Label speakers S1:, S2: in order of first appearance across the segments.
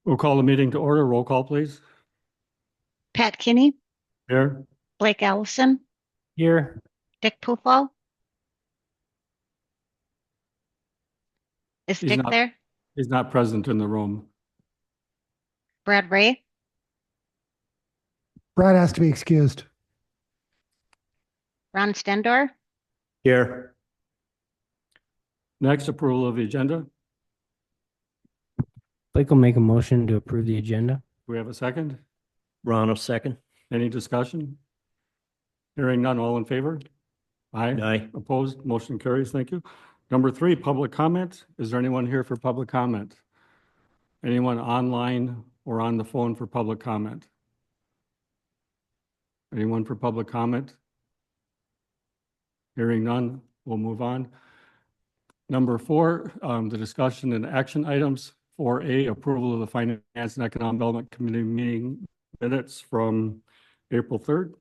S1: We'll call the meeting to order. Roll call, please.
S2: Pat Kinney,
S1: Here.
S2: Blake Allison,
S1: Here.
S2: Dick Poofall. Is
S1: He's
S2: Dick
S1: not,
S2: there?
S1: he's not present in the room.
S2: Brad Ray,
S3: Brad has to be excused.
S2: Ron Stendor,
S1: Here. Next, approval of the agenda. Do
S4: Blake will make a motion to approve the agenda.
S1: we have a second?
S5: Ron, a second.
S1: Any discussion? Hearing none, all in favor? Aye.
S5: Aye.
S1: Opposed? Motion carries. Thank you. Number 3, public comment. Is there anyone here for public comment? Anyone online or on the phone for public comment? Anyone for public comment? Hearing none, we'll move on. Number 4, the discussion and action items. 4A, approval of the Finance and Economic Development Committee meeting minutes from April 3rd.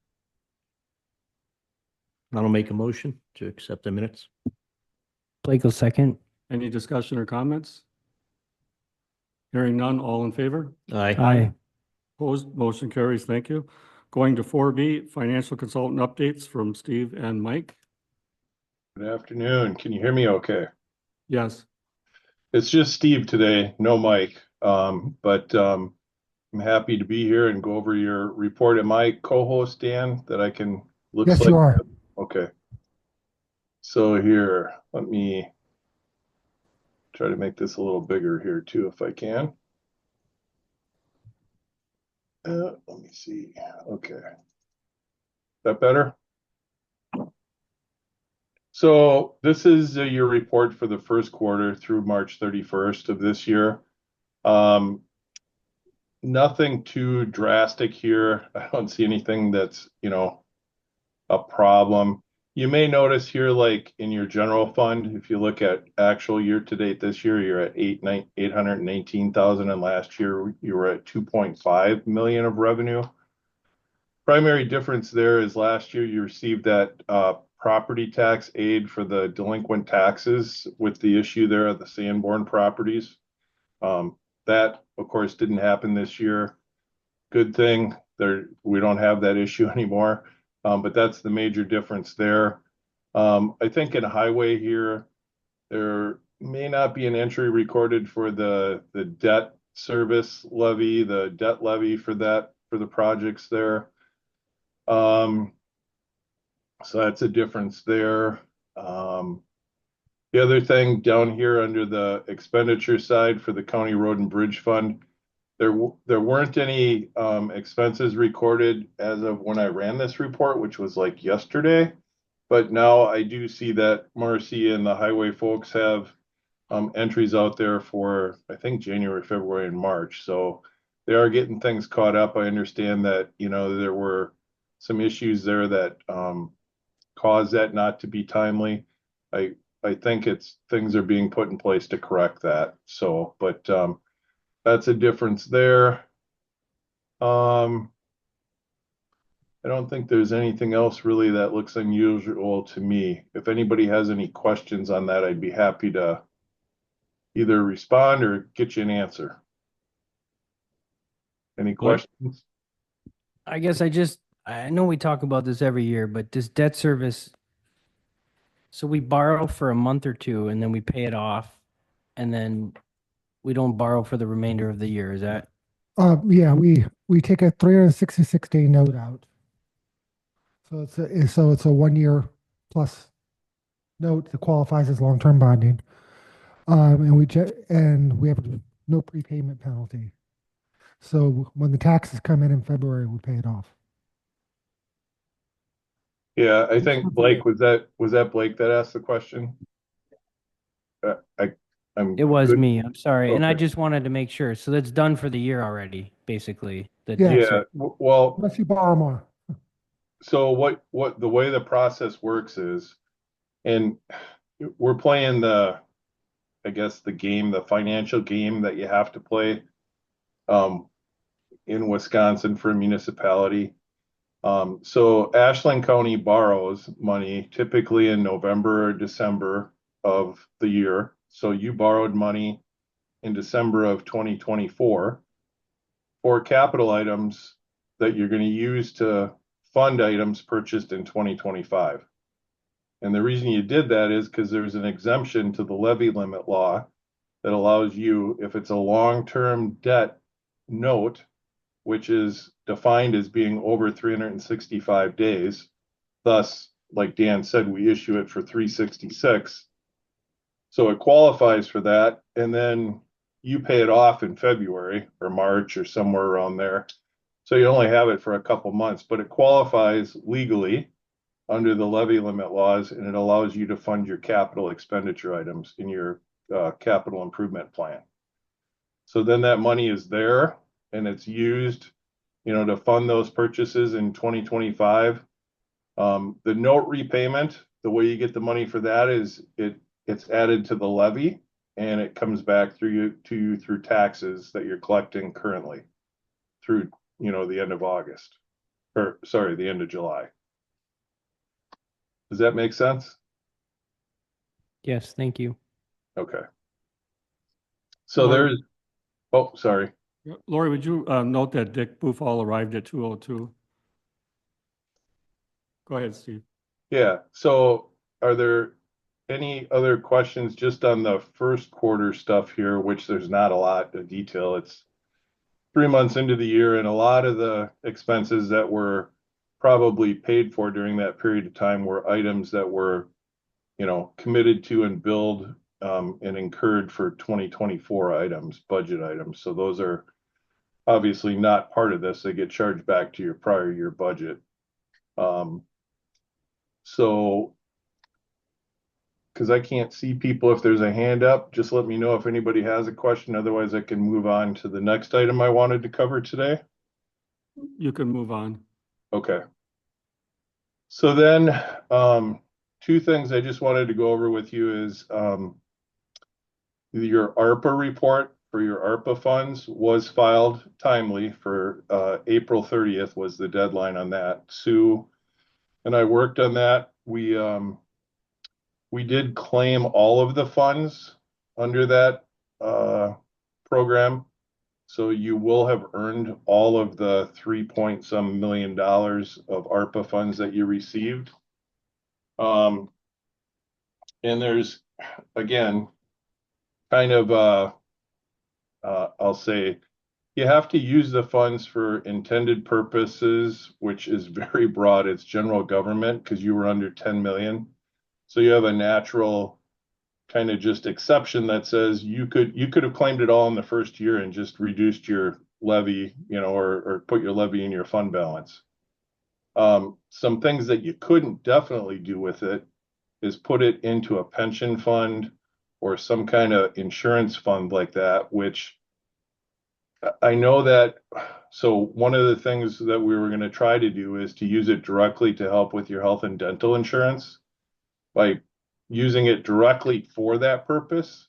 S5: Ron will make a motion to accept the minutes.
S4: Blake will second.
S1: Any discussion or comments? Hearing none, all in favor?
S5: Aye.
S4: Aye.
S1: Opposed, motion carries. Thank you. Going to 4B, financial consultant updates from Steve and Mike.
S6: Good afternoon. Can you hear me okay?
S1: Yes.
S6: It's just Steve today, no Mike. But I'm happy to be here and go over your report. Am I co-host, Dan, that I can look
S3: Yes,
S6: like?
S3: you are.
S6: Okay. So here, let me try to make this a little bigger here too, if I can. Let me see. Okay. That better? So this is your report for the first quarter through March 31st of this year. Nothing too drastic here. I don't see anything that's, a problem. You may notice here, like in your general fund, if you look at actual year to date this year, you're at 819,000, and last year you were at 2.5 million of revenue. Primary difference there is last year you received that property tax aid for the delinquent taxes with the issue there of the Sanborn properties. That, of course, didn't happen this year. Good thing we don't have that issue anymore. But that's the major difference there. I think in highway here, there may not be an entry recorded for the debt service levy, the debt levy for the projects there. So that's a difference there. The other thing down here under the expenditure side for the County Road and Bridge Fund, there weren't any expenses recorded as of when I ran this report, which was like yesterday. But now I do see that Marcy and the highway folks have entries out there for, I think, January, February, and March. So they are getting things caught up. I understand that, there were some issues there that caused that not to be timely. I think things are being put in place to correct that. So, but that's a difference there. I don't think there's anything else really that looks unusual to me. If anybody has any questions on that, I'd be happy to either respond or get you an answer. Any questions?
S4: I guess I know we talk about this every year, but this debt service, so we borrow for a month or two and then we pay it off and then we don't borrow for the remainder of the year. Is that?
S3: Yeah, we take a 366-day note out. So it's a 1 year plus note that qualifies as long-term bonding. And we have no prepayment penalty. So when the taxes come in February, we pay it off.
S6: Yeah, I think Blake, was that Blake that asked the question?
S4: It was
S6: good.
S4: me. I'm sorry. And I
S6: Okay.
S4: just wanted to make sure. So that's done for the year already, basically. The
S3: Yeah.
S4: debt
S6: Yeah,
S4: service.
S6: well,
S3: Unless you borrow more.
S6: so what the way the process works is, and we're playing I guess the financial game that you have to play in Wisconsin for a municipality. So Ashland County borrows money typically in November or December of the year. So you borrowed money in December of 2024. for capital items that you're going to use to fund items purchased in 2025. And the reason you did that is because there's an exemption to the levy limit law that allows you, if it's a long-term debt note, which is defined as being over 365 days, thus, like Dan said, we issue it for 366. So it qualifies for that, and then you pay it off in February or March or somewhere around there. So you only have it for a couple months, but it qualifies legally under the levy limit laws, and it allows you to fund your capital expenditure items in your capital improvement plan. So then that money is there and it's used, to fund those purchases in 2025. The note repayment, the way you get the money for that is it's added to the levy and it comes back to you through taxes that you're collecting currently through, the end of August, or sorry, the end of July. Does that make sense?
S4: Yes, thank you.
S6: Okay. So
S1: Lori-
S6: sorry.
S1: Lori, would you note that Dick Bufall arrived at 2:02? Go ahead, Steve.
S6: Yeah. So are there any other questions just on the first quarter stuff here, which there's not a lot of detail. It's 3 months into the year, and a lot of the expenses that were probably paid for during that period of time were items that were, committed to and billed and incurred for 2024 items, budget items. So those are obviously not part of this. They get charged back to your prior year budget. So, because I can't see people, if there's a hand up, just let me know if anybody has a question. Otherwise, I can move on to the next item I wanted to cover today.
S1: You can move on.
S6: Okay. So then, two things I just wanted to go over with you is your ARPA report for your ARPA funds was filed timely for April 30th was the deadline on that. Sue and I worked on that. We did claim all of the funds under that program. So you will have earned all of the $3 million of ARPA funds that you received. And there's, again, kind of, I'll say, you have to use the funds for intended purposes, which is very broad. It's general government because you were under 10 million. So you have a natural kind of just exception that says you could have claimed it all in the first year and just reduced your levy, or put your levy in your fund balance. Some things that you couldn't definitely do with it is put it into a pension fund or some kind of insurance fund like that, which I know that. So one of the things that we were going to try to do is to use it directly to help with your health and dental insurance by using it directly for that purpose.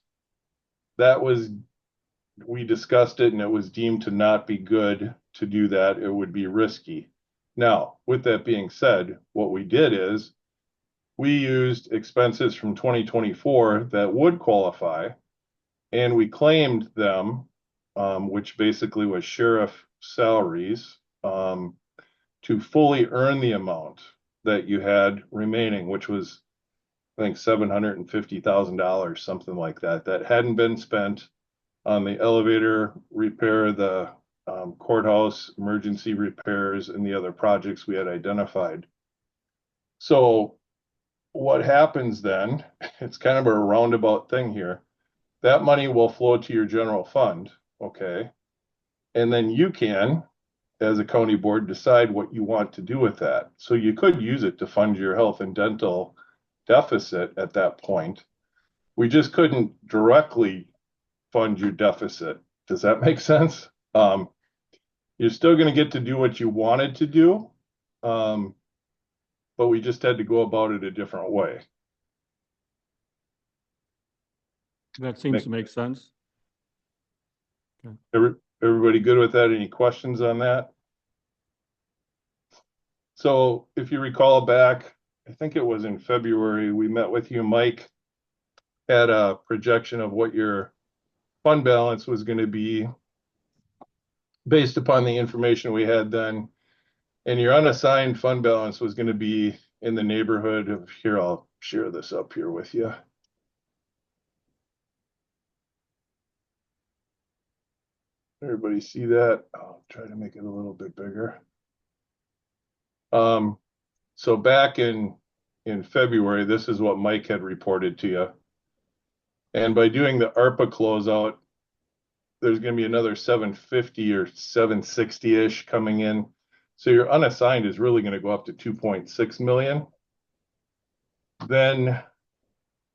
S6: We discussed it and it was deemed to not be good to do that. It would be risky. Now, with that being said, what we did is we used expenses from 2024 that would qualify, and we claimed them, which basically was sheriff salaries, to fully earn the amount that you had remaining, which was, I think, $750,000, something like that, that hadn't been spent on the elevator repair, the courthouse emergency repairs, and the other projects we had identified. So what happens then, it's kind of a roundabout thing here. That money will flow to your general fund, okay? And then you can, as a county board, decide what you want to do with that. So you could use it to fund your health and dental deficit at that point. We just couldn't directly fund your deficit. Does that make sense? You're still going to get to do what you wanted to do, but we just had to go about it a different way.
S1: That seems to make sense.
S6: Everybody good with that? Any questions on that? So if you recall back, I think it was in February, we met with you, Mike, had a projection of what your fund balance was going to be based upon the information we had then. And your unassigned fund balance was going to be in the neighborhood of, here, I'll share this up here with you. Everybody see that? I'll try to make it a little bit bigger. So back in February, this is what Mike had reported to you. And by doing the ARPA closeout, there's going to be another 750 or 760-ish coming in. So your unassigned is really going to go up to 2.6 million. Then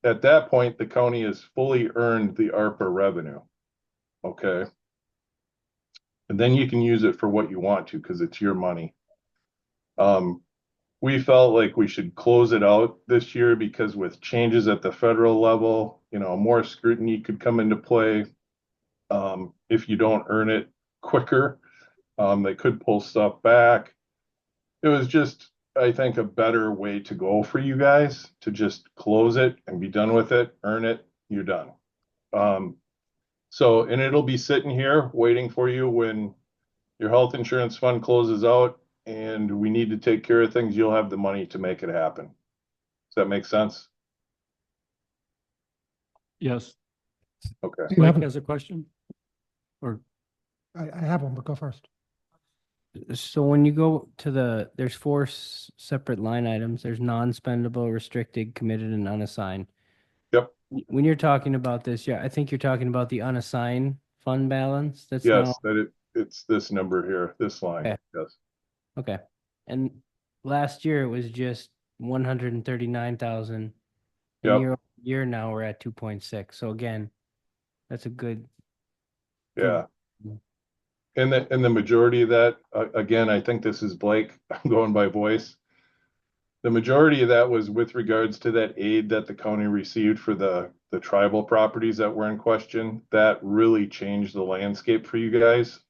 S6: at that point, the county has fully earned the ARPA revenue. Okay. And then you can use it for what you want to, because it's your money. We felt like we should close it out this year because with changes at the federal level, more scrutiny could come into play. If you don't earn it quicker, they could pull stuff back. It was just, I think, a better way to go for you guys to just close it and be done with it, earn it, you're done. And it'll be sitting here waiting for you when your health insurance fund closes out and we need to take care of things. You'll have the money to make it happen. Does that make sense?
S1: Yes.
S6: Okay.
S3: Do you
S1: Mike
S3: have,
S1: has a question? Or,
S3: I have one, but go first.
S4: So when you go to there's four separate line items. There's non-spendable, restricted, committed, and unassigned.
S6: Yep.
S4: When you're talking about this, yeah, I think you're talking about the unassigned fund balance. That's
S6: Yes,
S4: now
S6: it's this number here, this line.
S4: Okay.
S6: Yes.
S4: okay. And last year it was just 139,000.
S6: Yep.
S4: And year now we're at 2.6. So again, that's a good.
S6: Yeah. And the majority of that, again, I think this is Blake. I'm going by voice. The majority of that was with regards to that aid that the county received for the tribal properties that were in question. That really changed the landscape for you guys.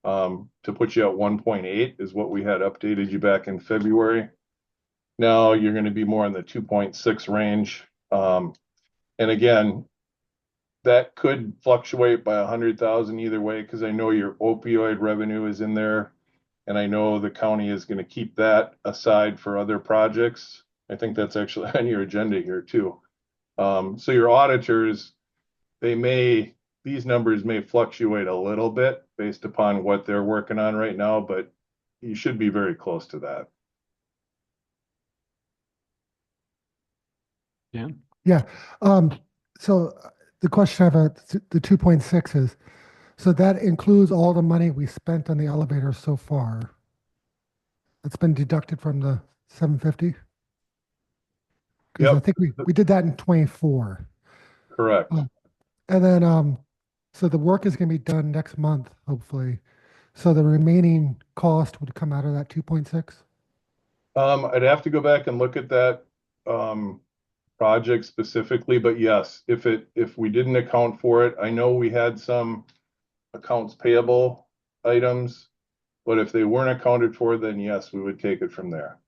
S6: To put you at 1.8 is what we had updated you back in February. Now you're going to be more in the 2.6 range. And again, that could fluctuate by 100,000 either way, because I know your opioid revenue is in there, and I know the county is going to keep that aside for other projects. I think that's actually on your agenda here too. So your auditors, these numbers may fluctuate a little bit based upon what they're working on right now, but you should be very close to that.
S1: yeah,
S3: Yeah. So the question I have about the 2.6 is, so that includes all the money we spent on the elevator so far. That's been deducted from the 750? Because I
S6: Yep.
S3: think we did that in 24.
S6: Correct.
S3: And then, so the work is going to be done next month, hopefully. So the remaining cost would come out of that 2.6?
S6: I'd have to go back and look at that project specifically, but yes, if we didn't account for it, I know we had some accounts payable items, but if they weren't accounted for, then yes, we would take it from there.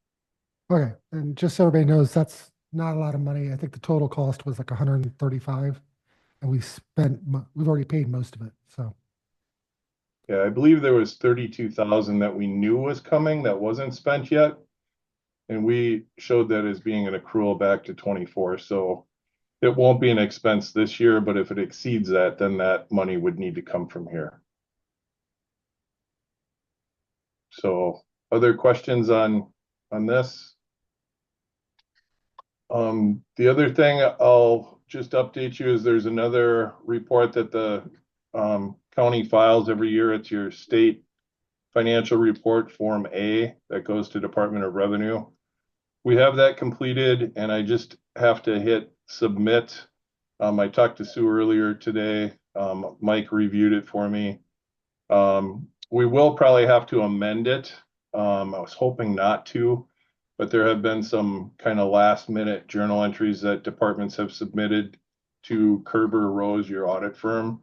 S3: Okay, and just so everybody knows, that's not a lot of money. I think the total cost was like 135, and we've already paid most of it, so.
S6: Yeah, I believe there was 32,000 that we knew was coming that wasn't spent yet. And we showed that as being an accrual back to 24. So it won't be an expense this year, but if it exceeds that, then that money would need to come from here. So other questions on this? The other thing I'll just update you is there's another report that the county files every year. It's your state financial report Form A that goes to Department of Revenue. We have that completed and I just have to hit submit. I talked to Sue earlier today. Mike reviewed it for me. We will probably have to amend it. I was hoping not to, but there have been some kind of last minute journal entries that departments have submitted to Kerber Rose, your audit firm,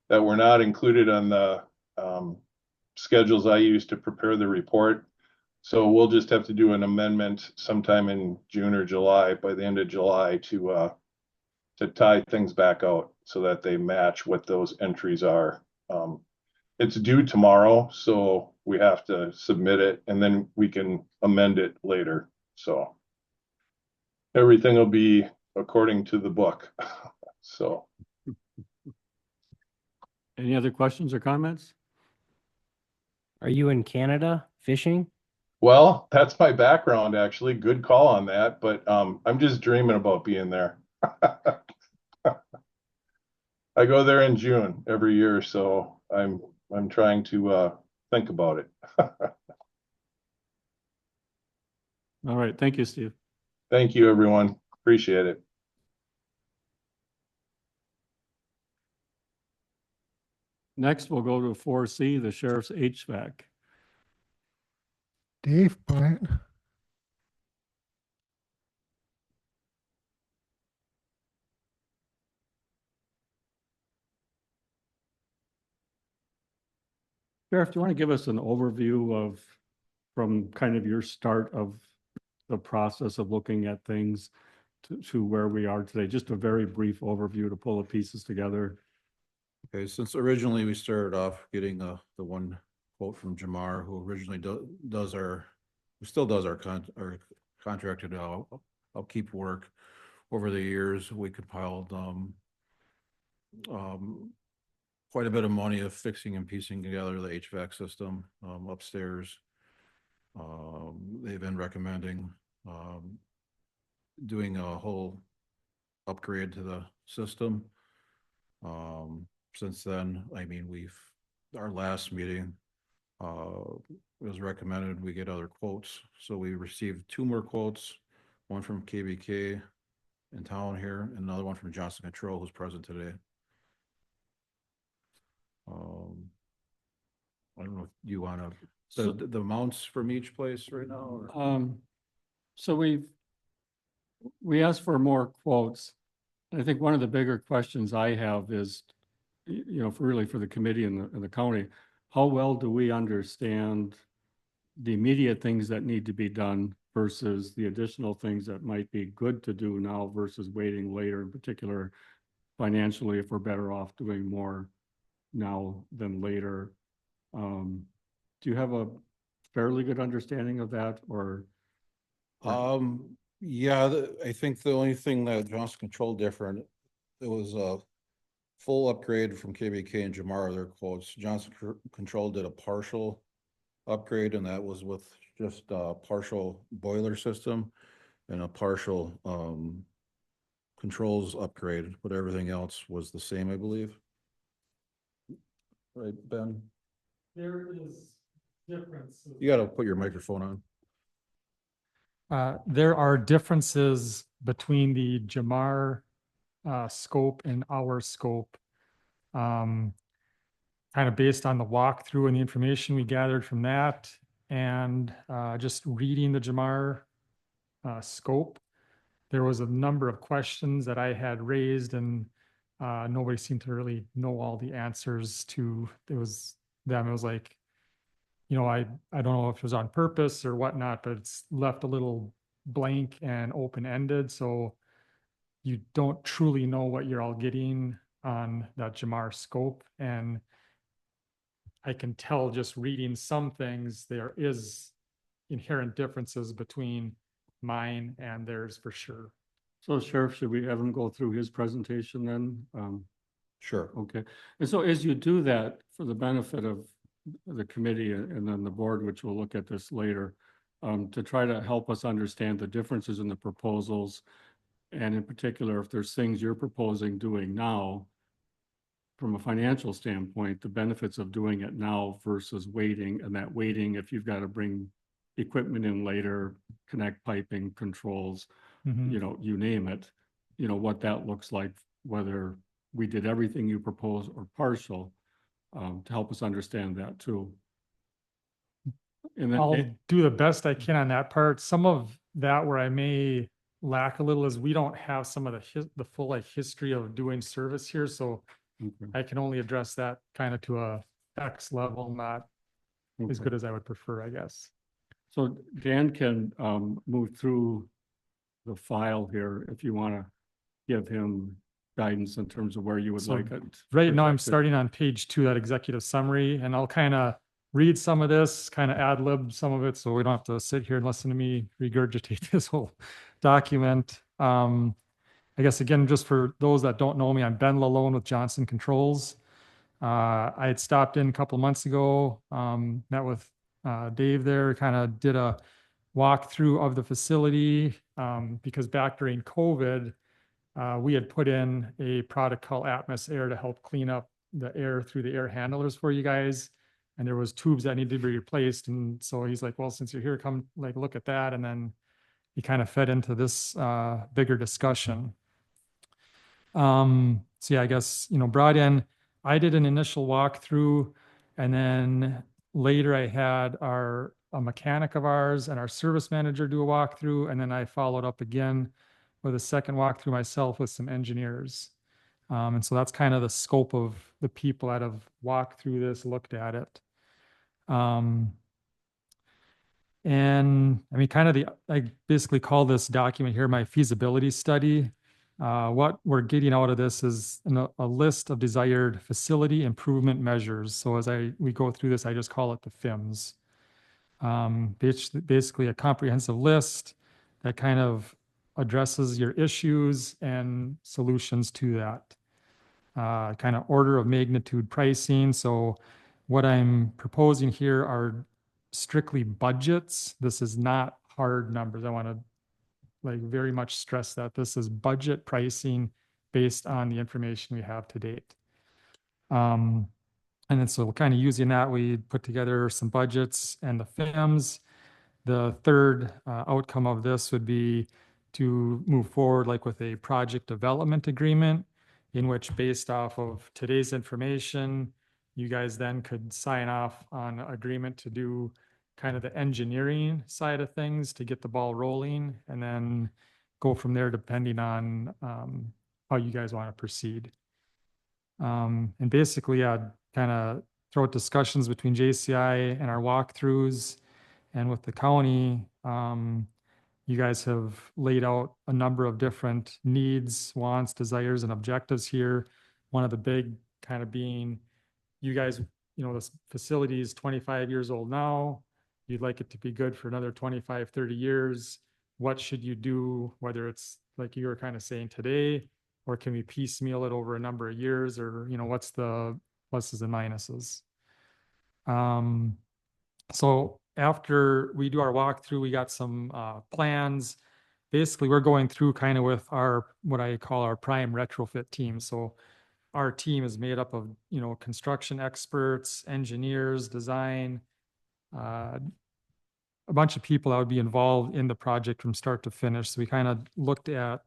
S6: that were not included on the schedules I used to prepare the report. So we'll just have to do an amendment sometime in June or July, by the end of July, to tie things back out so that they match what those entries are. it's due tomorrow, so we have to submit it and then we can amend it later. So everything will be according to the book. So,
S1: Any other questions or comments?
S4: Are you in Canada fishing?
S6: well, that's my background actually. Good call on that, but I'm just dreaming about being there. I go there in June every year, so I'm trying to think about it.
S1: All right, thank you, Steve.
S6: Thank you, everyone. Appreciate it.
S1: Next, we'll go to 4C, the sheriff's HVAC.
S3: Dave, Bryant,
S1: Sheriff, do you want to give us an overview of, from kind of your start of the process of looking at things to where we are today? Just a very brief overview to pull the pieces together.
S7: Okay, since originally we started off getting the one quote from Jamar, who originally does our, who still does our contracted upkeep work. Over the years, we compiled quite a bit of money of fixing and piecing together the HVAC system upstairs. They've been recommending doing a whole upgrade to the system. Since then, I mean, our last meeting, it was recommended we get other quotes. So we received 2 more quotes, one from KBK in town here, and another one from Johnson Control, who's present today. I don't know if you want to, the amounts from each place right now? Or?
S1: So we asked for more quotes. I think one of the bigger questions I have is, you know, for the committee and the county, how well do we understand the immediate things that need to be done versus the additional things that might be good to do now versus waiting later, in particular financially, if we're better off doing more now than later. Do you have a fairly good understanding of that, or?
S7: Yeah, I think the only thing that Johnson Control different, it was a full upgrade from KBK and Jamar, their quotes. Johnson Control did a partial upgrade, and that was with just a partial boiler system and a partial controls upgrade, but everything else was the same, I believe. Right, Ben?
S8: There is differences.
S7: You gotta put your microphone on.
S8: There are differences between the Jamar scope and our scope. Kind of based on the walkthrough and the information we gathered from that, and just reading the Jamar scope. There was a number of questions that I had raised, and nobody seemed to really know all the answers to. It was like, you know, I don't know if it was on purpose or whatnot, but it's left a little blank and open-ended. So you don't truly know what you're all getting on that Jamar scope. And I can tell just reading some things, there is inherent differences between mine and theirs for sure.
S1: So Sheriff, should we have him go through his presentation then?
S7: Sure.
S1: Okay. And so as you do that, for the benefit of the committee and then the board, which will look at this later, to try to help us understand the differences in the proposals, and in particular, if there's things you're proposing doing now, from a financial standpoint, the benefits of doing it now versus waiting, and that waiting, if you've got to bring equipment in later, connect piping, controls, you know, you name it, you know, what that looks like, whether we did everything you propose or partial, to help us understand that too. And then,
S8: I'll do the best I can on that part. Some of that where I may lack a little is we don't have some of the full like history of doing service here. So
S1: okay,
S8: I can only address that kind of to a X level, not as
S1: okay.
S8: good as I would prefer, I guess.
S1: So Dan can move through the file here if you want to give him guidance in terms of where you would
S8: So
S1: like it.
S8: Right now, I'm
S1: projected.
S8: starting on page 2, that executive summary, and I'll kind of read some of this, kind of ad lib some of it, so we don't have to sit here and listen to me regurgitate this whole document. I guess again, just for those that don't know me, I'm Ben Lalone with Johnson Controls. I had stopped in a couple of months ago, met with Dave there, kind of did a walkthrough of the facility because back during COVID, we had put in a product called Atmos Air to help clean up the air through the air handlers for you guys. And there was tubes that needed to be replaced. And so he's like, well, since you're here, come like look at that. And then he kind of fed into this bigger discussion. So yeah, I guess, brought in, I did an initial walkthrough, and then later I had a mechanic of ours and our service manager do a walkthrough. And then I followed up again with a second walkthrough myself with some engineers. And so that's kind of the scope of the people that have walked through this, looked at it. And I mean, I basically call this document here my feasibility study. What we're getting out of this is a list of desired facility improvement measures. So as we go through this, I just call it the FIMS. Basically a comprehensive list that kind of addresses your issues and solutions to that. Kind of order of magnitude pricing. So what I'm proposing here are strictly budgets. This is not hard numbers. I want to very much stress that this is budget pricing based on the information we have to date. And then so kind of using that, we put together some budgets and the FIMS. The third outcome of this would be to move forward with a project development agreement in which, based off of today's information, you guys then could sign off on an agreement to do kind of the engineering side of things to get the ball rolling, and then go from there depending on how you guys want to proceed. And basically, I'd kind of throw out discussions between JCI and our walkthroughs and with the county. You guys have laid out a number of different needs, wants, desires, and objectives here. One of the big kind of being, you guys, this facility is 25 years old now. You'd like it to be good for another 25, 30 years. What should you do, whether it's like you were kind of saying today, or can we piecemeal it over a number of years, or, what's the pluses and minuses? So after we do our walkthrough, we got some plans. Basically, we're going through kind of with what I call our prime retrofit team. So our team is made up of, construction experts, engineers, design, a bunch of people that would be involved in the project from start to finish. So we kind of looked at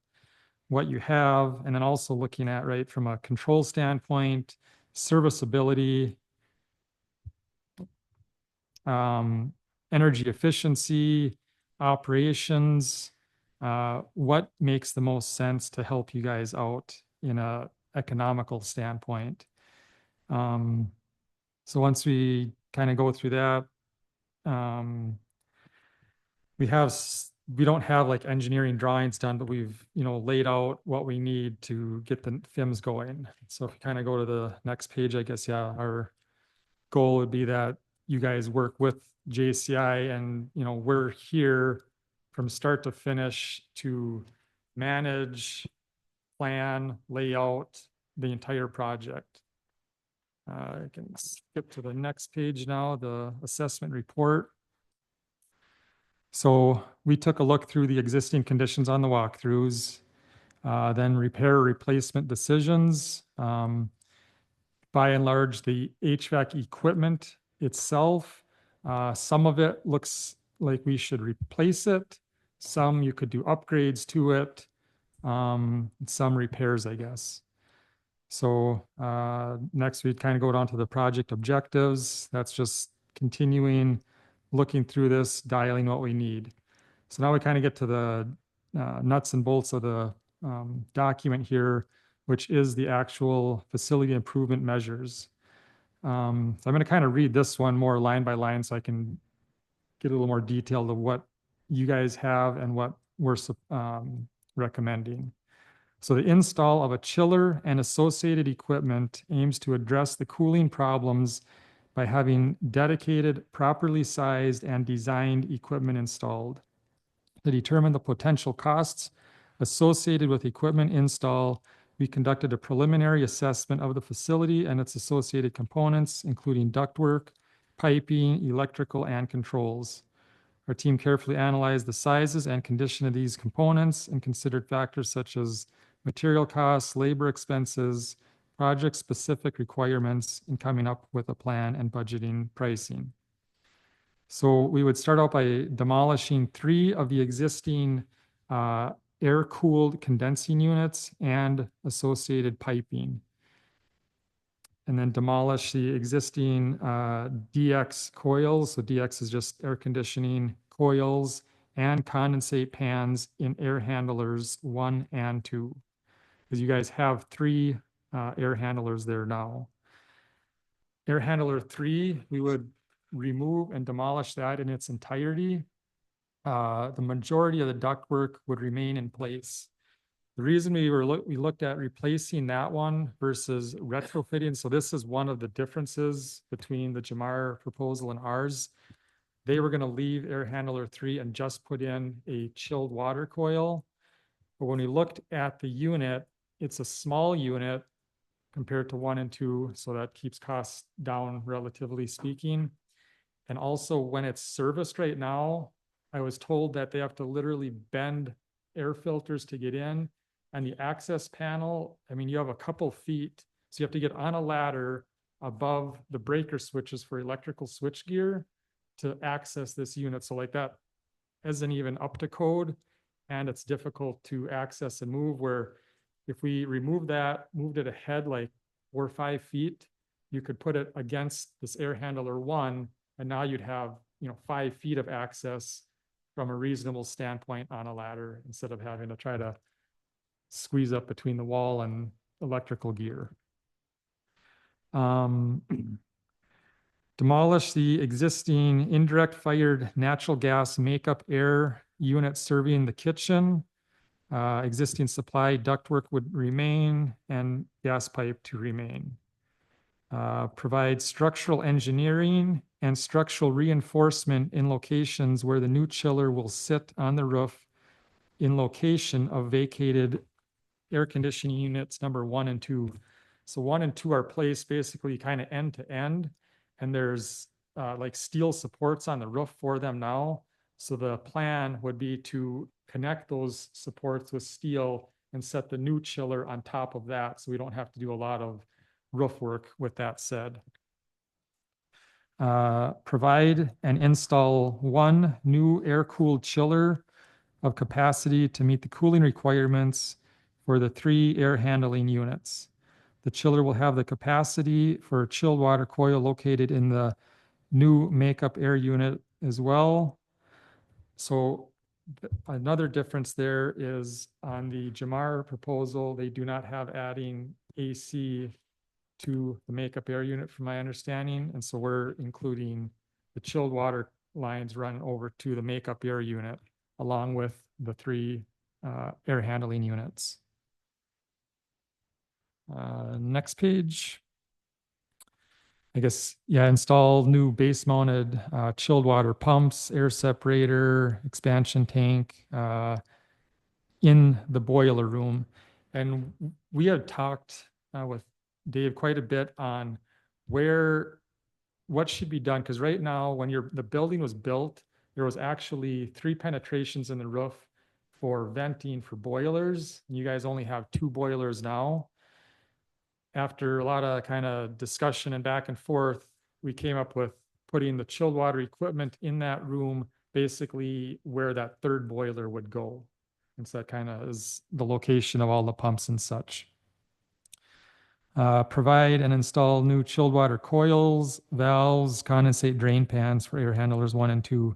S8: what you have, and then also looking at, right, from a control standpoint, serviceability, energy efficiency, operations, what makes the most sense to help you guys out in a economical standpoint. So once we kind of go through that, we don't have engineering drawings done, but we've, laid out what we need to get the FIMS going. So if you kind of go to the next page, I guess, yeah, our goal would be that you guys work with JCI, and, we're here from start to finish to manage, plan, lay out the entire project. I can skip to the next page now, the assessment report. So we took a look through the existing conditions on the walkthroughs, then repair replacement decisions. By and large, the HVAC equipment itself, some of it looks like we should replace it. Some you could do upgrades to it, some repairs, I guess. So next we'd kind of go down to the project objectives. That's just continuing, looking through this, dialing what we need. So now we kind of get to the nuts and bolts of the document here, which is the actual facility improvement measures. So I'm going to kind of read this one more line by line so I can get a little more detail of what you guys have and what we're recommending. So the install of a chiller and associated equipment aims to address the cooling problems by having dedicated, properly sized and designed equipment installed. To determine the potential costs associated with equipment install, we conducted a preliminary assessment of the facility and its associated components, including ductwork, piping, electrical, and controls. Our team carefully analyzed the sizes and condition of these components and considered factors such as material costs, labor expenses, project-specific requirements in coming up with a plan and budgeting pricing. So we would start out by demolishing 3 of the existing air-cooled condensing units and associated piping. And then demolish the existing DX coils. So DX is just air conditioning coils and condensate pans in air handlers 1 and 2. Because you guys have 3 air handlers there now. Air handler 3, we would remove and demolish that in its entirety. The majority of the ductwork would remain in place. The reason we looked at replacing that one versus retrofitting, so this is one of the differences between the Jamar proposal and ours. They were going to leave air handler 3 and just put in a chilled water coil. But when we looked at the unit, it's a small unit compared to 1 and 2, so that keeps costs down relatively speaking. And also when it's serviced right now, I was told that they have to literally bend air filters to get in. And the access panel, I mean, you have a couple feet, so you have to get on a ladder above the breaker switches for electrical switchgear to access this unit. So like that isn't even up to code, and it's difficult to access and move, where if we remove that, moved it ahead like 4 or 5 feet, you could put it against this air handler 1, and now you'd have, 5 feet of access from a reasonable standpoint on a ladder instead of having to try to squeeze up between the wall and electrical gear. Demolish the existing indirect fired natural gas makeup air unit serving the kitchen. Existing supply ductwork would remain and gas pipe to remain. Provide structural engineering and structural reinforcement in locations where the new chiller will sit on the roof in location of vacated air conditioning units number 1 and 2. So 1 and 2 are placed basically kind of end to end, and there's like steel supports on the roof for them now. So the plan would be to connect those supports with steel and set the new chiller on top of that, so we don't have to do a lot of roof work with that said. Provide and install 1 new air-cooled chiller of capacity to meet the cooling requirements for the 3 air handling units. The chiller will have the capacity for a chilled water coil located in the new makeup air unit as well. So another difference there is on the Jamar proposal, they do not have adding AC to the makeup air unit from my understanding. And so we're including the chilled water lines run over to the makeup air unit along with the 3 air handling units. Next page. I guess, yeah, install new base mounted chilled water pumps, air separator, expansion tank in the boiler room. And we had talked with Dave quite a bit on what should be done. Because right now, when the building was built, there was actually 3 penetrations in the roof for venting for boilers. And you guys only have 2 boilers now. After a lot of kind of discussion and back and forth, we came up with putting the chilled water equipment in that room, basically where that 3rd boiler would go. And so that kind of is the location of all the pumps and such. Provide and install new chilled water coils, valves, condensate drain pans for air handlers 1 and 2.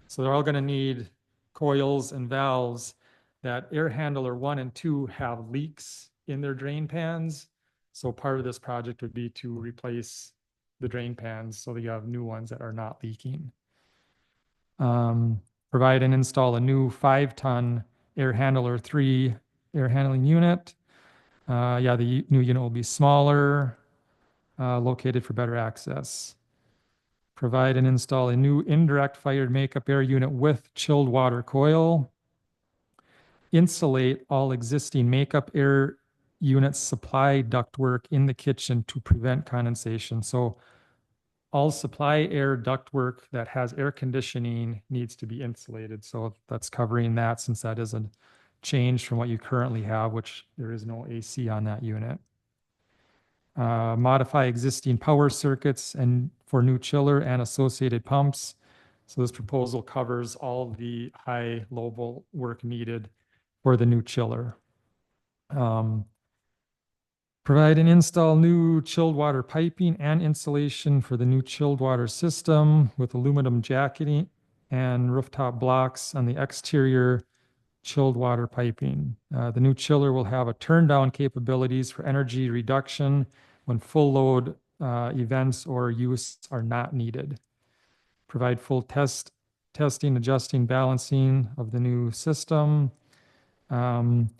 S8: So they're all going to need coils and valves. That air handler 1 and 2 have leaks in their drain pans. So part of this project would be to replace the drain pans so that you have new ones that are not leaking. Provide and install a new 5-ton air handler 3 air handling unit. Yeah, the new unit will be smaller, located for better access. Provide and install a new indirect fired makeup air unit with chilled water coil. Insulate all existing makeup air units supply ductwork in the kitchen to prevent condensation. So all supply air ductwork that has air conditioning needs to be insulated. So that's covering that, since that is a change from what you currently have, which there is no AC on that unit. Modify existing power circuits and for new chiller and associated pumps. So this proposal covers all the high, low volt work needed for the new chiller. Provide and install new chilled water piping and insulation for the new chilled water system with aluminum jacketing and rooftop blocks on the exterior chilled water piping. The new chiller will have a turn down capabilities for energy reduction when full load events or use are not needed. Provide full testing, adjusting, balancing of the new system. And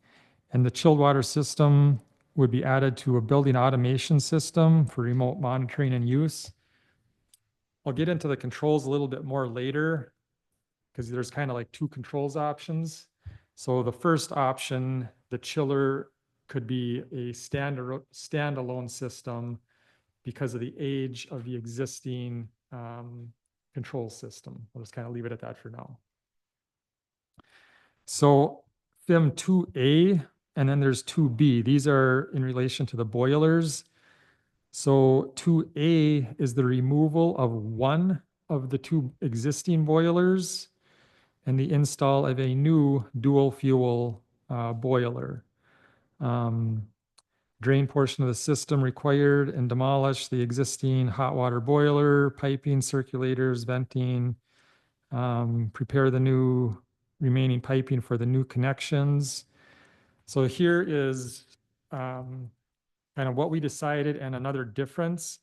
S8: the chilled water system would be added to a building automation system for remote monitoring and use. I'll get into the controls a little bit more later, because there's kind of like two controls options. So the first option, the chiller could be a standalone system because of the age of the existing control system. I'll just kind of leave it at that for now. So FIM 2A, and then there's 2B. These are in relation to the boilers. So 2A is the removal of one of the two existing boilers and the install of a new dual fuel boiler. Drain portion of the system required and demolish the existing hot water boiler, piping, circulators, venting, prepare the new remaining piping for the new connections. So here is kind of what we decided, and another difference.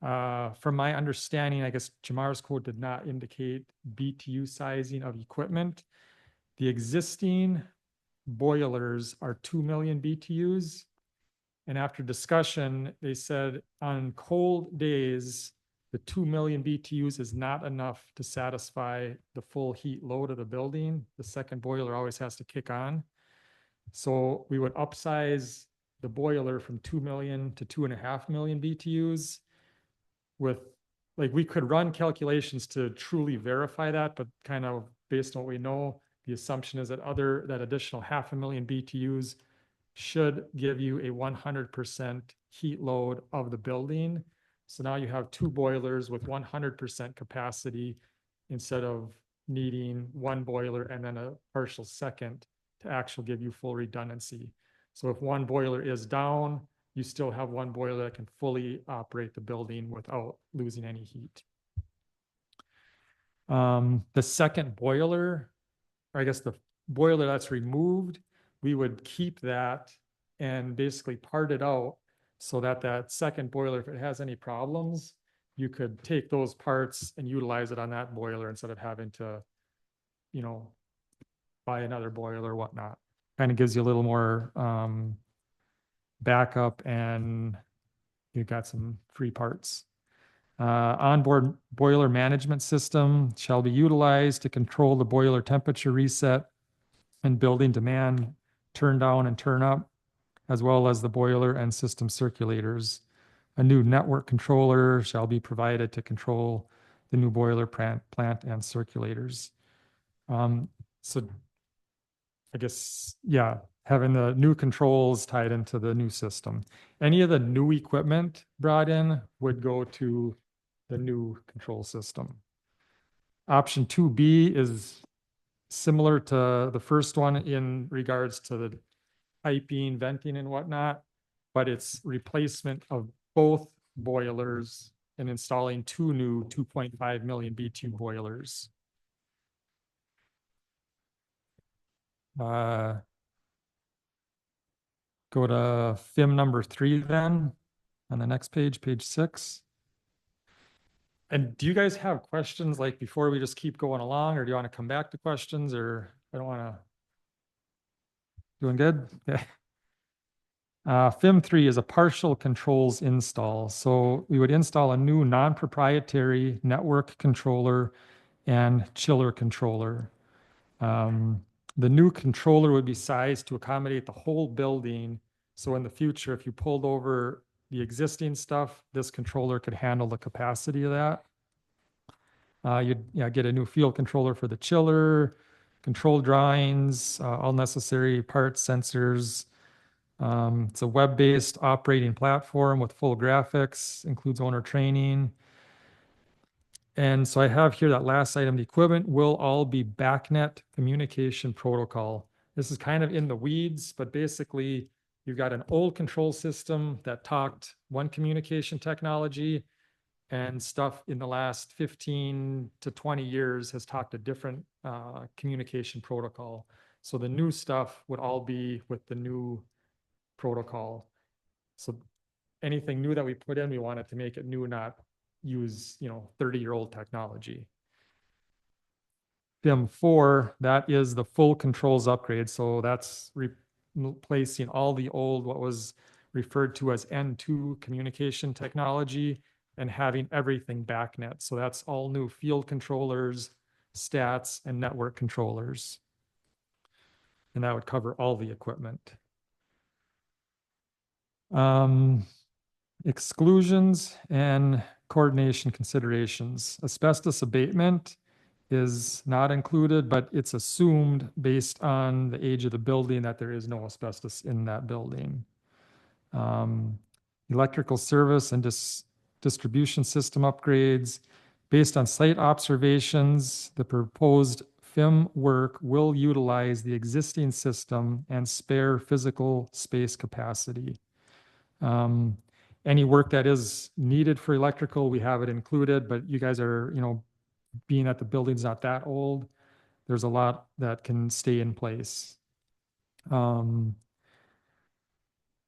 S8: From my understanding, I guess Jamar's code did not indicate BTU sizing of equipment. The existing boilers are 2 million BTUs. And after discussion, they said on cold days, the 2 million BTUs is not enough to satisfy the full heat load of the building. The second boiler always has to kick on. So we would upsize the boiler from 2 million to 2.5 million BTUs with, like, we could run calculations to truly verify that, but kind of based on what we know, the assumption is that that additional 500,000 BTUs should give you a 100% heat load of the building. So now you have two boilers with 100% capacity instead of needing one boiler and then a partial second to actually give you full redundancy. So if one boiler is down, you still have one boiler that can fully operate the building without losing any heat. The second boiler, or I guess the boiler that's removed, we would keep that and basically part it out so that that second boiler, if it has any problems, you could take those parts and utilize it on that boiler instead of having to, you know, buy another boiler or whatnot. Kind of gives you a little more backup, and you've got some free parts. Onboard boiler management system shall be utilized to control the boiler temperature reset and building demand turn down and turn up, as well as the boiler and system circulators. A new network controller shall be provided to control the new boiler plant and circulators. So I guess, yeah, having the new controls tied into the new system. Any of the new equipment brought in would go to the new control system. Option 2B is similar to the first one in regards to the piping, venting and whatnot, but it's replacement of both boilers and installing two new 2.5 million BTU boilers. Go to FIM number 3 then on the next page, page 6. And do you guys have questions, like, before we just keep going along, or do you want to come back to questions, or I don't want to? Doing good? Okay. FIM 3 is a partial controls install. So we would install a new non-proprietary network controller and chiller controller. The new controller would be sized to accommodate the whole building. So in the future, if you pulled over the existing stuff, this controller could handle the capacity of that. You'd get a new field controller for the chiller, control drawings, all necessary parts, sensors. It's a web-based operating platform with full graphics, includes owner training. And so I have here that last item, the equipment will all be BACnet communication protocol. This is kind of in the weeds, but basically you've got an old control system that talked one communication technology, and stuff in the last 15 to 20 years has talked a different communication protocol. So the new stuff would all be with the new protocol. So anything new that we put in, we wanted to make it new, not use 30-year-old technology. FIM 4, that is the full controls upgrade. So that's replacing all the old, what was referred to as N2 communication technology, and having everything BACnet. So that's all new field controllers, stats, and network controllers. And that would cover all the equipment. Exclusions and coordination considerations. Asbestos abatement is not included, but it's assumed based on the age of the building that there is no asbestos in that building. Electrical service and distribution system upgrades. Based on site observations, the proposed FIM work will utilize the existing system and spare physical space capacity. Any work that is needed for electrical, we have it included, but you guys are, being that the building's not that old, there's a lot that can stay in place.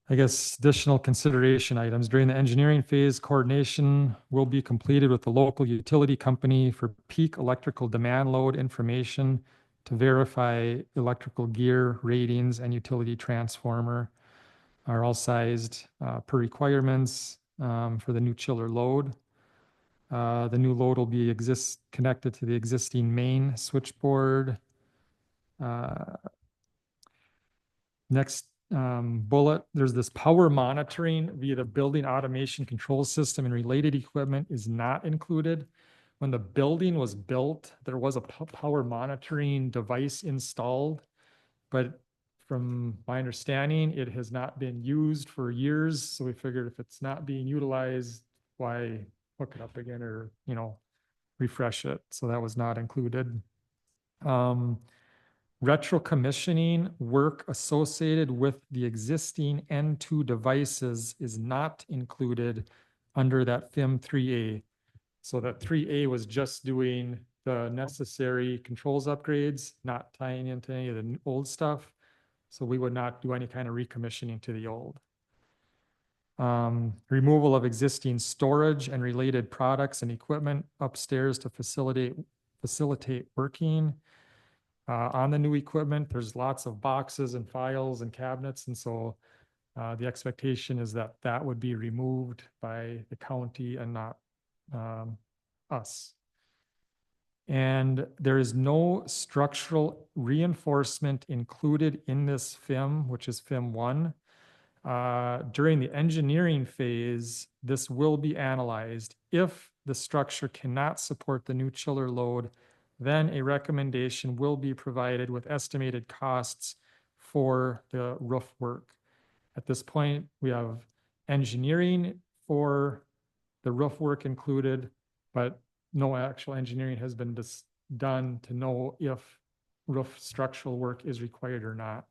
S8: I guess additional consideration items. During the engineering phase, coordination will be completed with the local utility company for peak electrical demand load information to verify electrical gear ratings and utility transformer are all sized per requirements for the new chiller load. The new load will be connected to the existing main switchboard. Next bullet, there's this power monitoring via the building automation control system and related equipment is not included. When the building was built, there was a power monitoring device installed, but from my understanding, it has not been used for years. So we figured if it's not being utilized, why hook it up again or, refresh it. So that was not included. Retro commissioning work associated with the existing N2 devices is not included under that FIM 3A. So that 3A was just doing the necessary controls upgrades, not tying into any of the old stuff. So we would not do any kind of recommissioning to the old. Removal of existing storage and related products and equipment upstairs to facilitate working. On the new equipment, there's lots of boxes and files and cabinets. And so the expectation is that that would be removed by the county and not us. And there is no structural reinforcement included in this FIM, which is FIM 1. During the engineering phase, this will be analyzed. If the structure cannot support the new chiller load, then a recommendation will be provided with estimated costs for the roof work. At this point, we have engineering for the roof work included, but no actual engineering has been done to know if roof structural work is required or not.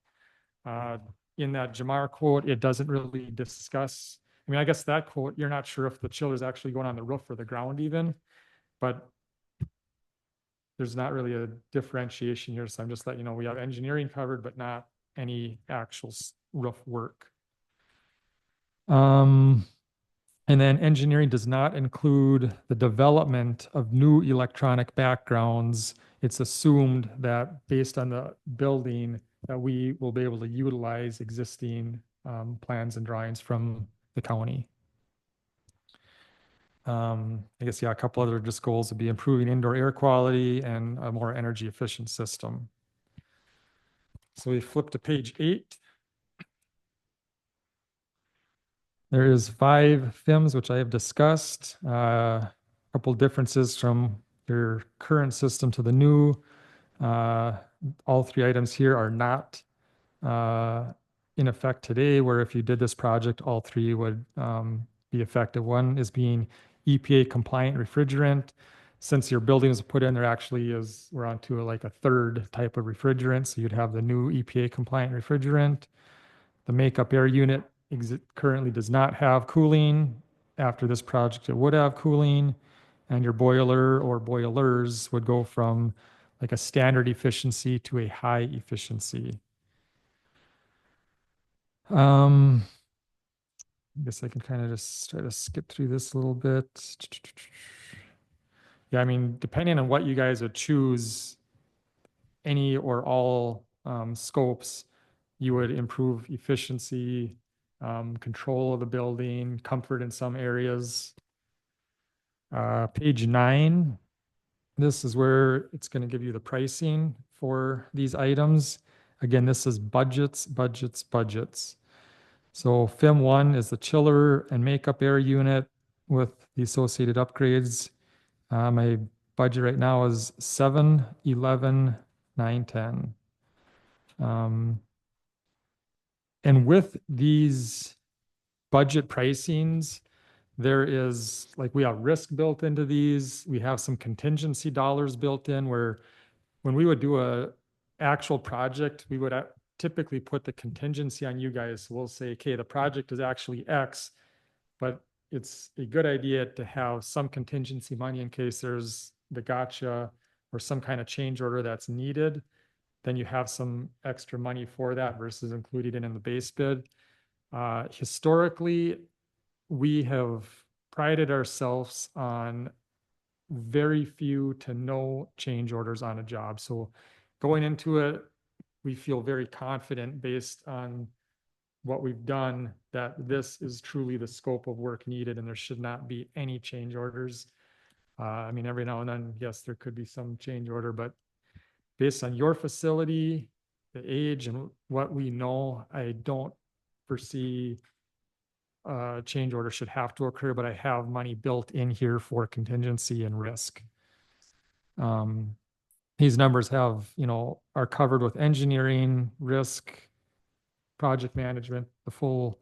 S8: In that Jamar quote, it doesn't really discuss, I guess that quote, you're not sure if the chiller is actually going on the roof or the ground even, but there's not really a differentiation here. So I'm just letting you know, we have engineering covered, but not any actual roof work. And then engineering does not include the development of new electronic backgrounds. It's assumed that based on the building, that we will be able to utilize existing plans and drawings from the county. I guess, yeah, a couple other just goals would be improving indoor air quality and a more energy efficient system. So we flip to page 8. There is 5 FIMs, which I have discussed. A couple differences from your current system to the new. All 3 items here are not in effect today, where if you did this project, all 3 would be effective. One is being EPA compliant refrigerant. Since your building was put in, there actually is, we're on to like a 3rd type of refrigerant. So you'd have the new EPA compliant refrigerant. The makeup air unit currently does not have cooling. After this project, it would have cooling. And your boiler or boilers would go from like a standard efficiency to a high efficiency. I guess I can kind of just try to skip through this a little bit. Yeah, I mean, depending on what you guys would choose, any or all scopes, you would improve efficiency, control of the building, comfort in some areas. Page 9, this is where it's going to give you the pricing for these items. Again, this is budgets, budgets, budgets. So FIM 1 is the chiller and makeup air unit with the associated upgrades. My budget right now is 7, 11, 9, 10. And with these budget pricings, there is like we have risk built into these. We have some contingency dollars built in where when we would do a actual project, we would typically put the contingency on you guys. So we'll say, okay, the project is actually X, but it's a good idea to have some contingency money in case there's the gotcha or some kind of change order that's needed. Then you have some extra money for that versus including it in the base bid. Historically, we have prided ourselves on very few to no change orders on a job. So going into it, we feel very confident based on what we've done that this is truly the scope of work needed and there should not be any change orders. I mean, every now and then, yes, there could be some change order, but based on your facility, the age and what we know, I don't foresee change order should have to occur, but I have money built in here for contingency and risk. These numbers have, are covered with engineering, risk, project management. The full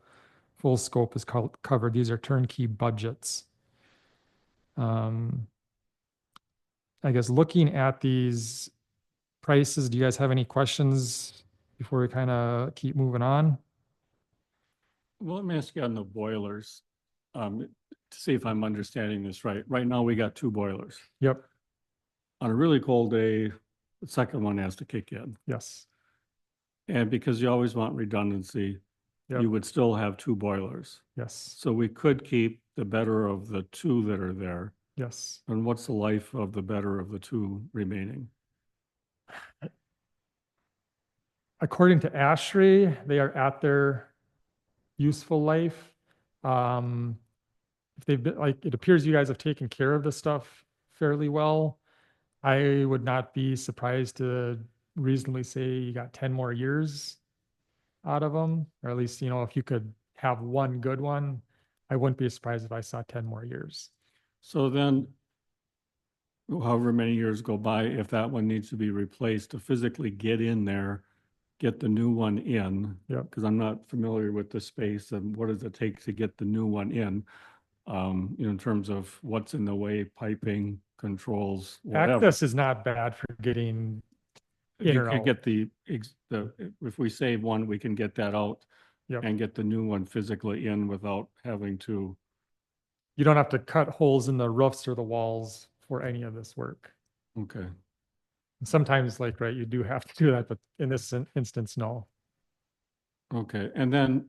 S8: scope is covered. These are turnkey budgets. I guess looking at these prices, do you guys have any questions before we kind of keep moving on?
S1: Well, let me ask you on the boilers, to see if I'm understanding this right. Right now, we got 2 boilers.
S8: Yep.
S1: On a really cold day, the second one has to kick in.
S8: Yes.
S1: And because you always want redundancy,
S8: Yep.
S1: you would still have 2 boilers.
S8: Yes.
S1: So we could keep the better of the 2 that are there.
S8: Yes.
S1: And what's the life of the better of the 2 remaining?
S8: According to ASHRAE, they are at their useful life. If they've been like, it appears you guys have taken care of this stuff fairly well. I would not be surprised to reasonably say you got 10 more years out of them, or at least, if you could have one good one, I wouldn't be surprised if I saw 10 more years.
S1: So then, however many years go by, if that one needs to be replaced, to physically get in there, get the new one in.
S8: Yep.
S1: Because I'm not familiar with the space and what does it take to get the new one in, in terms of what's in the way, piping, controls, whatever.
S8: Access is not bad for getting
S1: If
S8: in
S1: you
S8: or
S1: could
S8: out.
S1: get if we save one, we can get that out.
S8: Yep.
S1: And get the new one physically in without having to.
S8: You don't have to cut holes in the roofs or the walls for any of this work.
S1: Okay.
S8: Sometimes, right, you do have to do that, but in this instance, no.
S1: Okay, and then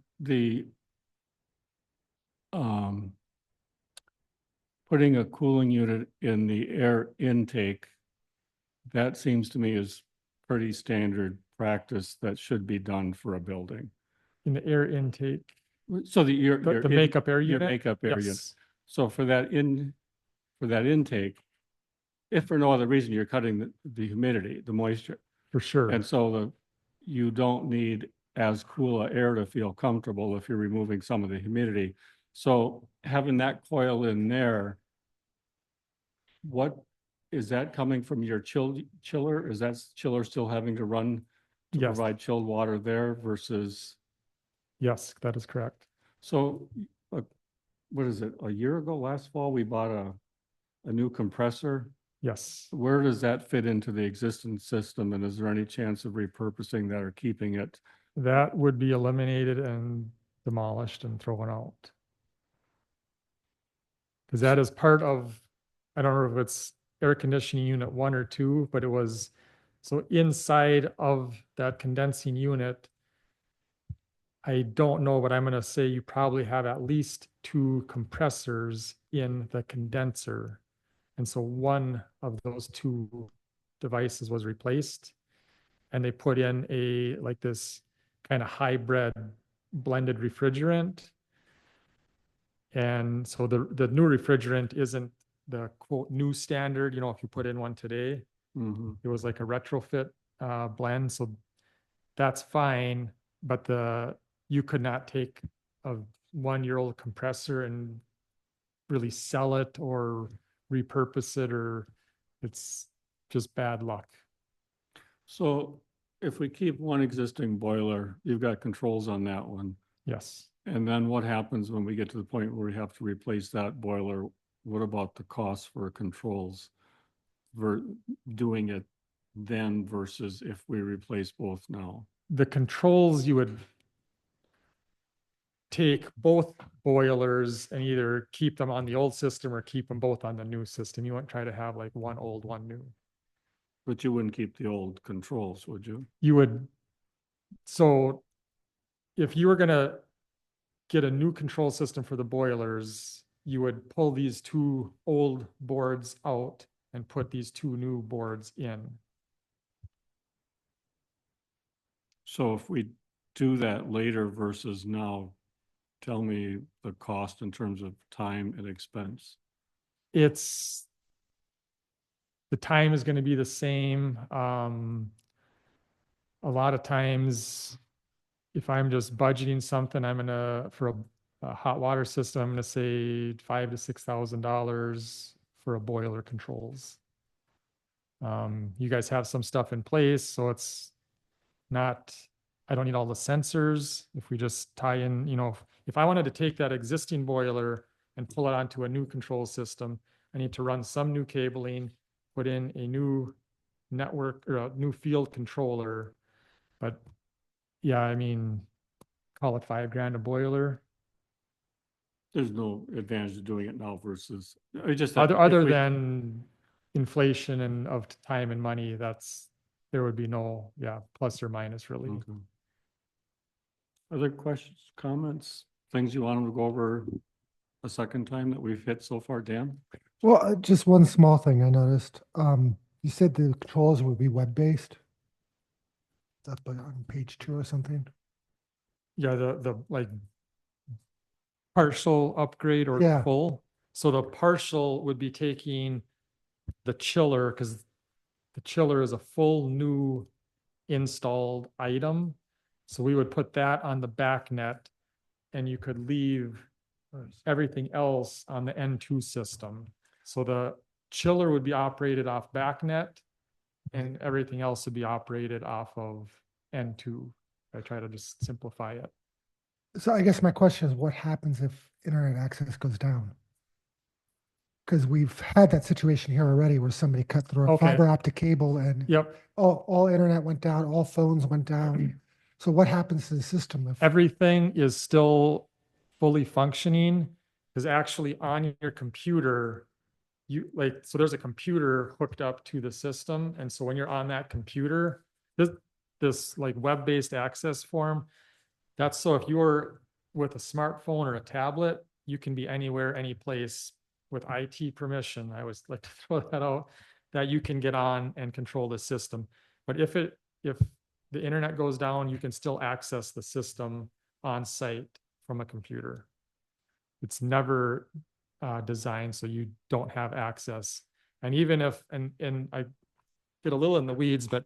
S1: putting a cooling unit in the air intake, that seems to me is pretty standard practice that should be done for a building?
S8: In the air intake,
S1: So the, your,
S8: the,
S1: your
S8: the
S1: in-
S8: makeup air
S1: your
S8: unit.
S1: makeup area.
S8: Yes,
S1: So for that intake, if for no other reason, you're cutting the humidity, the moisture.
S8: for sure.
S1: And so you don't need as cool a air to feel comfortable if you're removing some of the humidity. So having that coil in there, what, is that coming from your chiller? Is that chiller still having to run to
S8: Yes.
S1: provide chilled water there versus,
S8: Yes, that is correct.
S1: so what is it? A year ago, last fall, we bought a new compressor.
S8: Yes.
S1: Where does that fit into the existing system? And is there any chance of repurposing that or keeping it?
S8: That would be eliminated and demolished and thrown out. Because that is part of, I don't know if it's air conditioning unit 1 or 2, but it was, so inside of that condensing unit, I don't know, but I'm gonna say you probably have at least 2 compressors in the condenser. And so one of those 2 devices was replaced. And they put in like this kind of hybrid blended refrigerant. And so the new refrigerant isn't the quote new standard, if you put in one today,
S1: Mhm.
S8: it was like a retrofit blend. So that's fine, but you could not take a 1-year-old compressor and really sell it or repurpose it, or it's just bad luck.
S1: So if we keep one existing boiler, you've got controls on that one.
S8: Yes.
S1: And then what happens when we get to the point where we have to replace that boiler? What about the cost for controls for doing it then versus if we replace both now?
S8: The controls, you would take both boilers and either keep them on the old system or keep them both on the new system. You wouldn't try to have like one old, one new.
S1: But you wouldn't keep the old controls, would you?
S8: You would, so if you were gonna get a new control system for the boilers, you would pull these 2 old boards out and put these 2 new boards in.
S1: So if we do that later versus now, tell me the cost in terms of time and expense.
S8: The time is gonna be the same. A lot of times, if I'm just budgeting something, for a hot water system, I'm gonna say $5,000 to $6,000 for a boiler controls. You guys have some stuff in place, so it's not, I don't need all the sensors. If we just tie in, if I wanted to take that existing boiler and pull it onto a new control system, I need to run some new cabling, put in a new network or a new field controller. But yeah, I mean, call it $5,000 a boiler.
S1: There's no advantage to doing it now versus, I just.
S8: Other than inflation and of time and money, there would be no, plus or minus really.
S1: Okay. Other questions, comments, things you want to go over a second time that we've hit so far, Dan?
S3: Well, just one small thing I noticed. You said the controls would be web-based. That's on page 2 or something.
S8: Yeah, the like partial upgrade or
S3: Yeah.
S8: full. So the partial would be taking the chiller, because the chiller is a full new installed item. So we would put that on the back net and you could leave everything else on the N2 system. So the chiller would be operated off BACnet and everything else would be operated off of N2. I try to just simplify it.
S3: So I guess my question is, what happens if internet access goes down? Because we've had that situation here already where somebody cut through a
S8: Okay.
S3: fiber optic cable and
S8: Yep,
S3: all internet went down, all phones went down. So what happens to the system if?
S8: everything is still fully functioning, because actually on your computer, so there's a computer hooked up to the system. And so when you're on that computer, this like web-based access form, that's so if you're with a smartphone or a tablet, you can be anywhere, any place with IT permission. I always like to throw that out, that you can get on and control the system. But if the internet goes down, you can still access the system on site from a computer. It's never designed so you don't have access. And even if, and I get a little in the weeds, but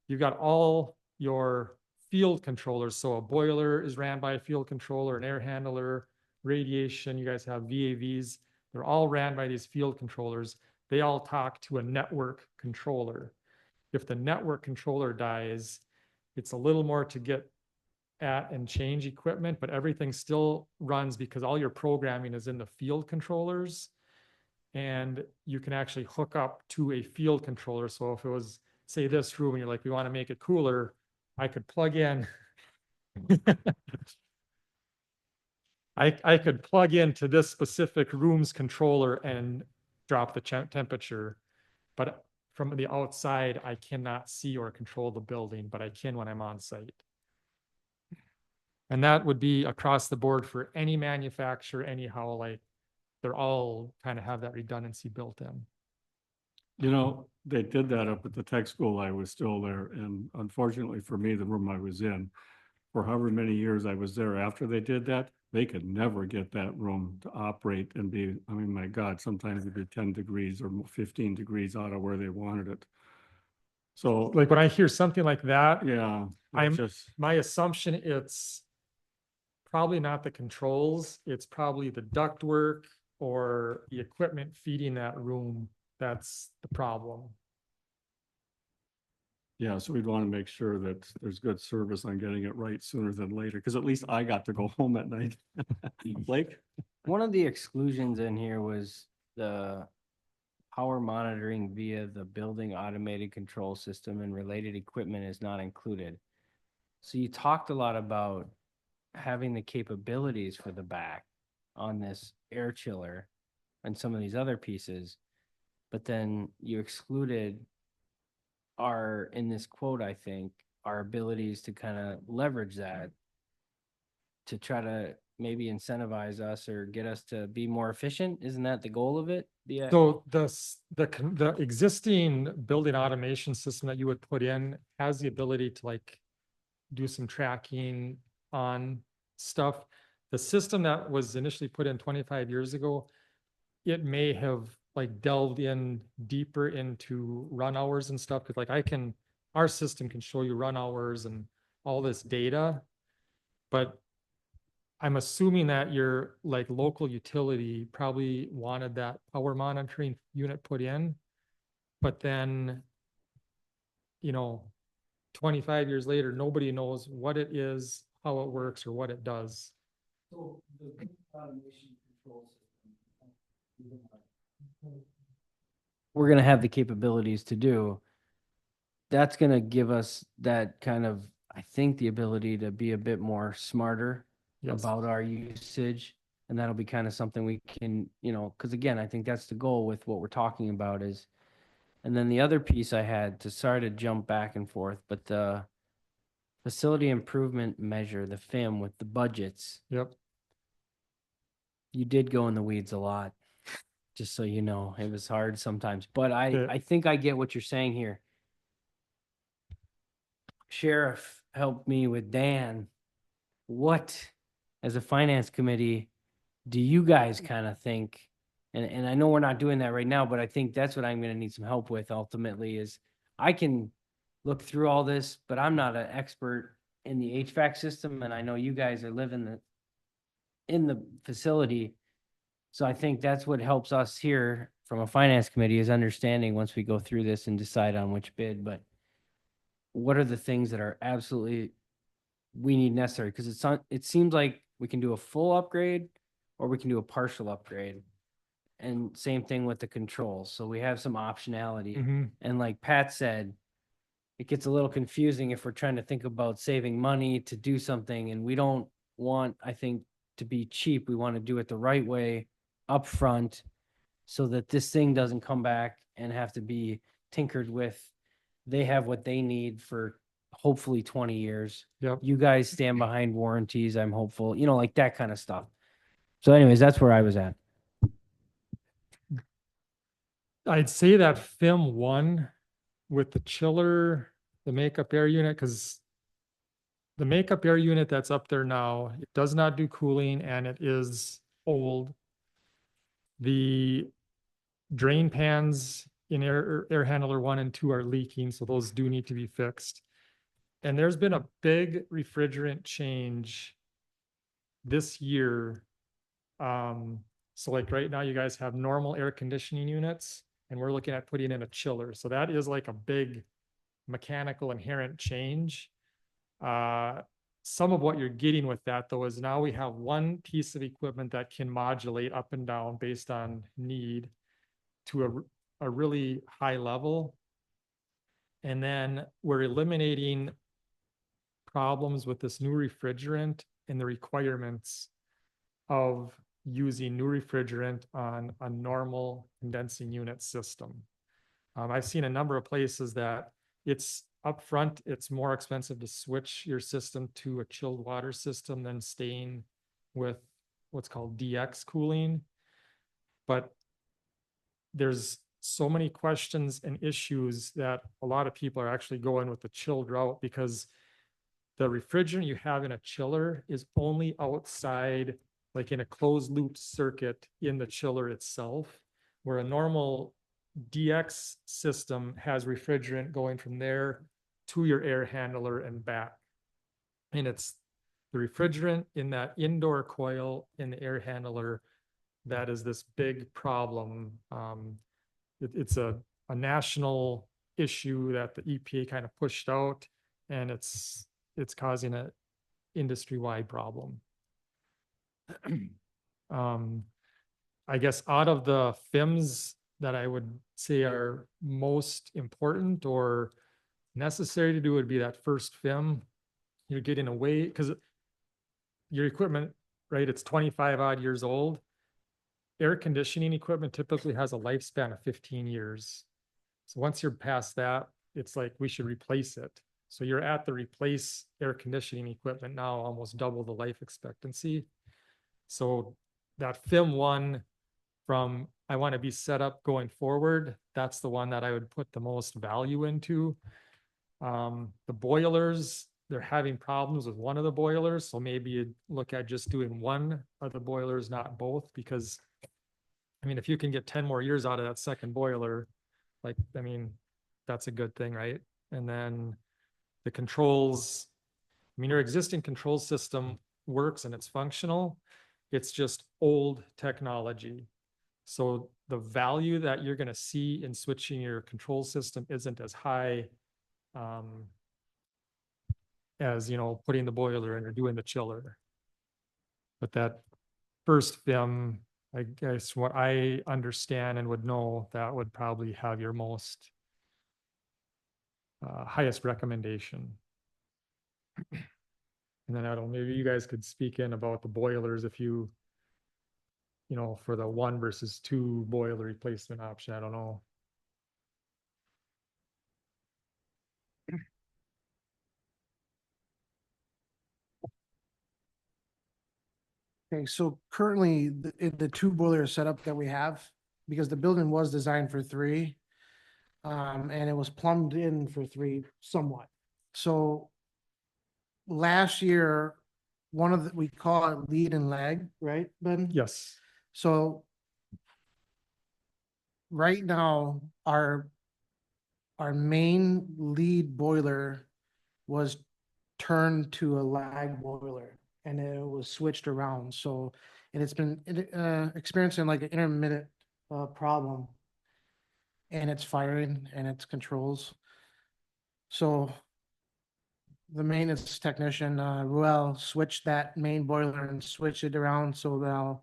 S8: you've got all your field controllers. So a boiler is ran by a field controller, an air handler, radiation, you guys have VAVs. They're all ran by these field controllers. They all talk to a network controller. If the network controller dies, it's a little more to get at and change equipment, but everything still runs because all your programming is in the field controllers. And you can actually hook up to a field controller. So if it was, say, this room, and you're like, we want to make it cooler, I could plug in. I could plug into this specific room's controller and drop the temperature. But from the outside, I cannot see or control the building, but I can when I'm on site. And that would be across the board for any manufacturer anyhow, like they're all kind of have that redundancy built in.
S1: You know, they did that up at the tech school. I was still there. And unfortunately for me, the room I was in, for however many years I was there after they did that, they could never get that room to operate and be, I mean, my God, sometimes it'd be 10 degrees or 15 degrees out of where they wanted it. So,
S8: Like when I hear something like that,
S1: yeah,
S8: I'm-
S1: it's just,
S8: my assumption it's probably not the controls, it's probably the ductwork or the equipment feeding that room that's the problem.
S1: yeah, so we'd want to make sure that there's good service on getting it right sooner than later, because at least I got to go home at night. Blake?
S4: One of the exclusions in here was the power monitoring via the building automated control system and related equipment is not included. So you talked a lot about having the capabilities for the back on this air chiller and some of these other pieces, but then you excluded our, in this quote, I think, our abilities to kind of leverage that to try to maybe incentivize us or get us to be more efficient. Isn't that the goal of it? Yeah.
S8: So the existing building automation system that you would put in has the ability to like do some tracking on stuff. The system that was initially put in 25 years ago, it may have like delved in deeper into run hours and stuff. Cause like our system can show you run hours and all this data. But I'm assuming that your like local utility probably wanted that power monitoring unit put in. But then, 25 years later, nobody knows what it is, how it works, or what it does.
S4: So the automation control system, we're going to have the capabilities to do. That's going to give us that kind of, I think, the ability to be a bit more smarter
S8: Yes.
S4: about our usage. And that'll be kind of something we can, because again, I think that's the goal with what we're talking about is, and then the other piece I had to sorry to jump back and forth, but the facility improvement measure, the FIM with the budgets,
S8: Yep.
S4: you did go in the weeds a lot, just so you know. It was hard sometimes, but
S8: Yeah.
S4: I think I get what you're saying here. Sheriff helped me with Dan. What, as a finance committee, do you guys kind of think? And I know we're not doing that right now, but I think that's what I'm going to need some help with ultimately is I can look through all this, but I'm not an expert in the HVAC system. And I know you guys are living in the facility. So I think that's what helps us here from a finance committee is understanding once we go through this and decide on which bid, but what are the things that are absolutely we need necessary? Because it seems like we can do a full upgrade or we can do a partial upgrade. And same thing with the controls. So we have some optionality.
S8: Mhm.
S4: And like Pat said, it gets a little confusing if we're trying to think about saving money to do something. And we don't want, I think, to be cheap. We want to do it the right way upfront so that this thing doesn't come back and have to be tinkered with. They have what they need for hopefully 20 years.
S8: Yep.
S4: You guys stand behind warranties. I'm hopeful, like that kind of stuff. So anyways, that's where I was at.
S8: I'd say that FIM 1 with the chiller, the makeup air unit, because the makeup air unit that's up there now, it does not do cooling and it is old. The drain pans in air handler 1 and 2 are leaking, so those do need to be fixed. And there's been a big refrigerant change this year. So like right now, you guys have normal air conditioning units, and we're looking at putting in a chiller. So that is like a big mechanical inherent change. Some of what you're getting with that though is now we have one piece of equipment that can modulate up and down based on need to a really high level. And then we're eliminating problems with this new refrigerant and the requirements of using new refrigerant on a normal condensing unit system. I've seen a number of places that it's upfront, it's more expensive to switch your system to a chilled water system than staying with what's called DX cooling. But there's so many questions and issues that a lot of people are actually going with the chilled route because the refrigerant you have in a chiller is only outside, like in a closed loop circuit in the chiller itself, where a normal DX system has refrigerant going from there to your air handler and back. And it's the refrigerant in that indoor coil in the air handler that is this big problem. It's a national issue that the EPA kind of pushed out, and it's causing an industry-wide problem. I guess out of the FIMs that I would say are most important or necessary to do would be that first FIM. You're getting away because your equipment, right? It's 25 odd years old. Air conditioning equipment typically has a lifespan of 15 years. So once you're past that, it's like we should replace it. So you're at the replace air conditioning equipment now, almost double the life expectancy. So that FIM one from I want to be set up going forward, that's the one that I would put the most value into. The boilers, they're having problems with one of the boilers. So maybe you'd look at just doing one of the boilers, not both, because I mean, if you can get 10 more years out of that second boiler, like, I mean, that's a good thing, right? And then the controls, I mean, your existing control system works and it's functional. It's just old technology. So the value that you're going to see in switching your control system isn't as high as, you know, putting the boiler in or doing the chiller. But that first FIM, I guess what I understand and would know, that would probably have your most highest recommendation. And then I don't know, maybe you guys could speak in about the boilers if you know, for the 1 versus 2 boiler replacement option. I don't know.
S9: Okay, so currently the 2 boiler setup that we have, because the building was designed for 3, and it was plumbed in for 3 somewhat. So last year, we call it lead and lag, right, Ben?
S8: Yes.
S9: So right now, our main lead boiler was turned to a lag boiler, and it was switched around. So, and it's been experiencing like an intermittent problem, and it's firing and its controls. So the maintenance technician, Ruel, switched that main boiler and switched it around. So now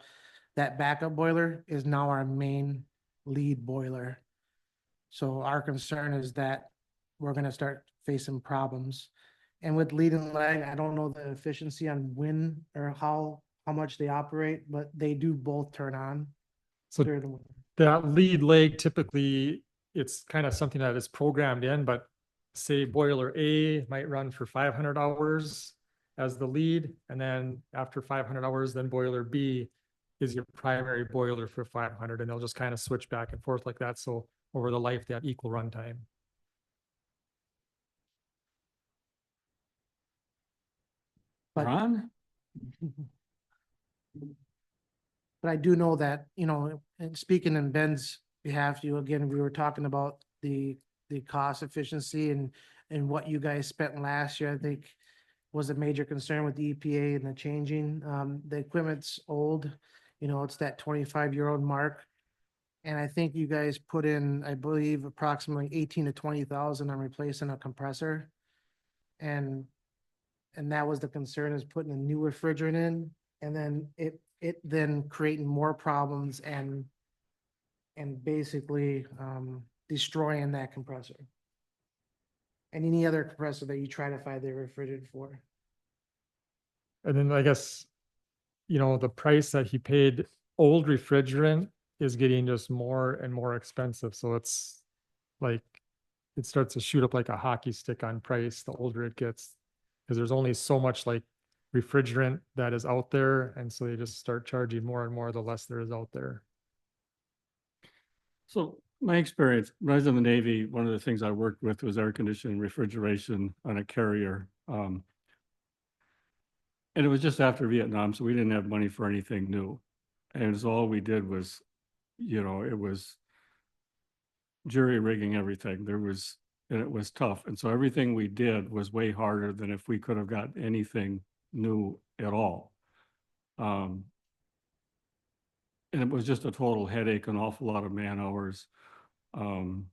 S9: that backup boiler is now our main lead boiler. So our concern is that we're going to start facing problems. And with lead and lag, I don't know the efficiency on when or how much they operate, but they do both turn on.
S8: So
S9: during the winter.
S8: that lead lag, typically it's kind of something that is programmed in, but say boiler A might run for 500 hours as the lead. And then after 500 hours, then boiler B is your primary boiler for 500, and they'll just kind of switch back and forth like that. So over the life, they have equal runtime.
S9: But
S1: Ron?
S9: But I do know that, you know, and speaking in Ben's behalf, again, we were talking about the cost efficiency and what you guys spent last year, I think was a major concern with the EPA and the changing. The equipment's old, you know, it's that 25-year-old mark. And I think you guys put in, I believe, approximately 18 to 20,000 on replacing a compressor. And that was the concern, is putting a new refrigerant in, and then it then creating more problems and basically destroying that compressor. And any other compressor that you try to find the refrigerant for.
S8: And then I guess, you know, the price that he paid, old refrigerant is getting just more and more expensive. So it's like, it starts to shoot up like a hockey stick on price the older it gets. Because there's only so much like refrigerant that is out there. And so they just start charging more and more the less there is out there.
S1: So my experience, when I was in the Navy, one of the things I worked with was air conditioning, refrigeration on a carrier. And it was just after Vietnam, so we didn't have money for anything new. And so all we did was, you know, it was jury rigging everything. And it was tough. And so everything we did was way harder than if we could have got anything new at all. And it was just a total headache, an awful lot of man hours. You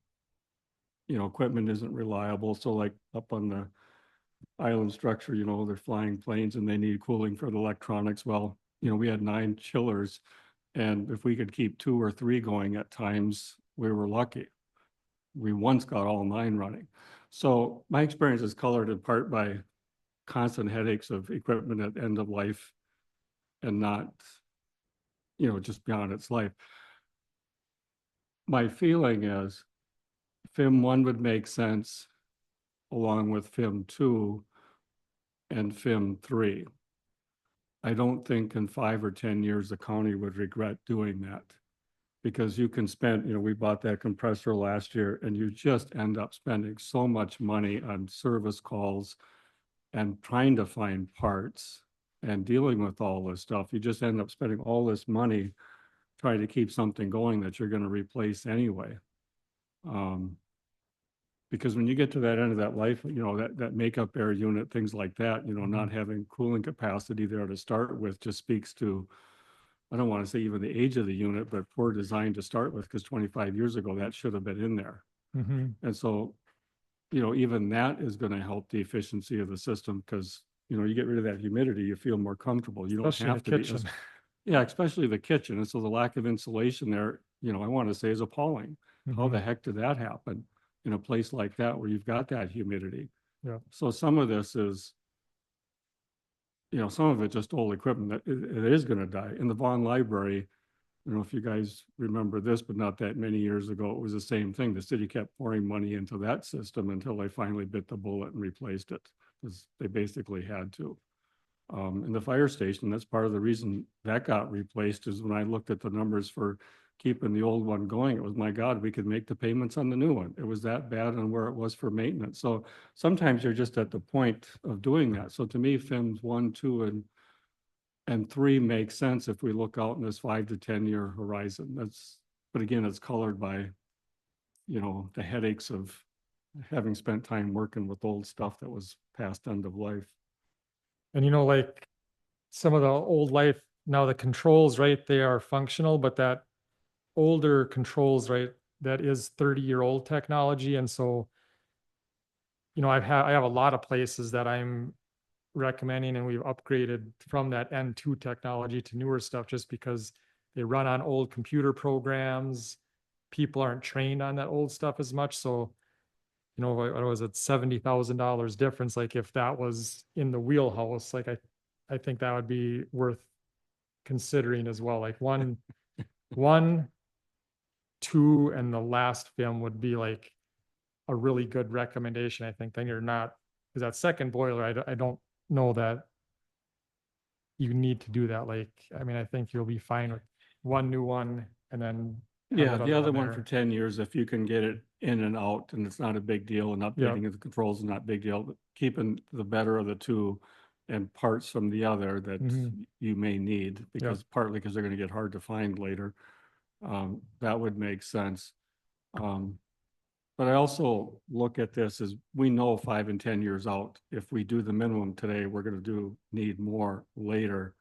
S1: know, equipment isn't reliable. So like up on the island structure, you know, they're flying planes and they need cooling for the electronics. Well, you know, we had 9 chillers, and if we could keep 2 or 3 going at times, we were lucky. We once got all 9 running. So my experience is colored in part by constant headaches of equipment at end of life and not, you know, just beyond its life. My feeling is FIM 1 would make sense along with FIM 2 and FIM 3. I don't think in 5 or 10 years the county would regret doing that, because you can spend, you know, we bought that compressor last year and you just end up spending so much money on service calls and trying to find parts and dealing with all this stuff. You just end up spending all this money trying to keep something going that you're going to replace anyway. Because when you get to that end of that life, you know, that makeup air unit, things like that, you know, not having cooling capacity there to start with just speaks to, I don't want to say even the age of the unit, but poor design to start with, because 25 years ago, that should have been in there. And so, you know, even that is going to help the efficiency of the system, because, you know, you get rid of that humidity, you feel more comfortable. You don't
S8: Especially in
S1: have
S8: the
S1: to
S8: kitchen.
S1: yeah, especially the kitchen. And so the lack of insulation there, you know, I want to say is appalling. How the heck did that happen in a place like that where you've got that humidity?
S8: Yeah.
S1: So some of this is, you know, some of it just old equipment that it is going to die. In the Vaughn Library, I don't know if you guys remember this, but not that many years ago, it was the same thing. The city kept pouring money into that system until they finally bit the bullet and replaced it, because they basically had to. And the fire station, that's part of the reason that got replaced, is when I looked at the numbers for keeping the old one going, it was, my God, we could make the payments on the new one. It was that bad on where it was for maintenance. So sometimes you're just at the point of doing that. So to me, FIMS 1, 2, and 3 makes sense if we look out in this 5 to 10 year horizon. But again, it's colored by, you know, the headaches of having spent time working with old stuff that was past end of life.
S8: And you know, like some of the old life, now the controls, right, they are functional, but that older controls, right, that is 30-year-old technology. And so, you know, I have a lot of places that I'm recommending, and we've upgraded from that N2 technology to newer stuff just because they run on old computer programs. People aren't trained on that old stuff as much. So, you know, what was it, $70,000 difference? Like if that was in the wheelhouse, like I think that would be worth considering as well. Like one, 2, and the last film would be like a really good recommendation. I think then you're not, because that second boiler, I don't know that you need to do that. Like, I mean, I think you'll be fine with one new one and then have
S1: Yeah,
S8: that
S1: the other one
S8: there.
S1: for 10 years, if you can get it in and out and it's not a big deal, and updating of the controls is not a big deal, but keeping the better of the 2 and parts from the other that
S8: Mhm.
S1: you may need, because partly because they're gonna get hard to find later. That would make sense. But I also look at this as, we know 5 and 10 years out, if we do the minimum today, we're gonna need more later.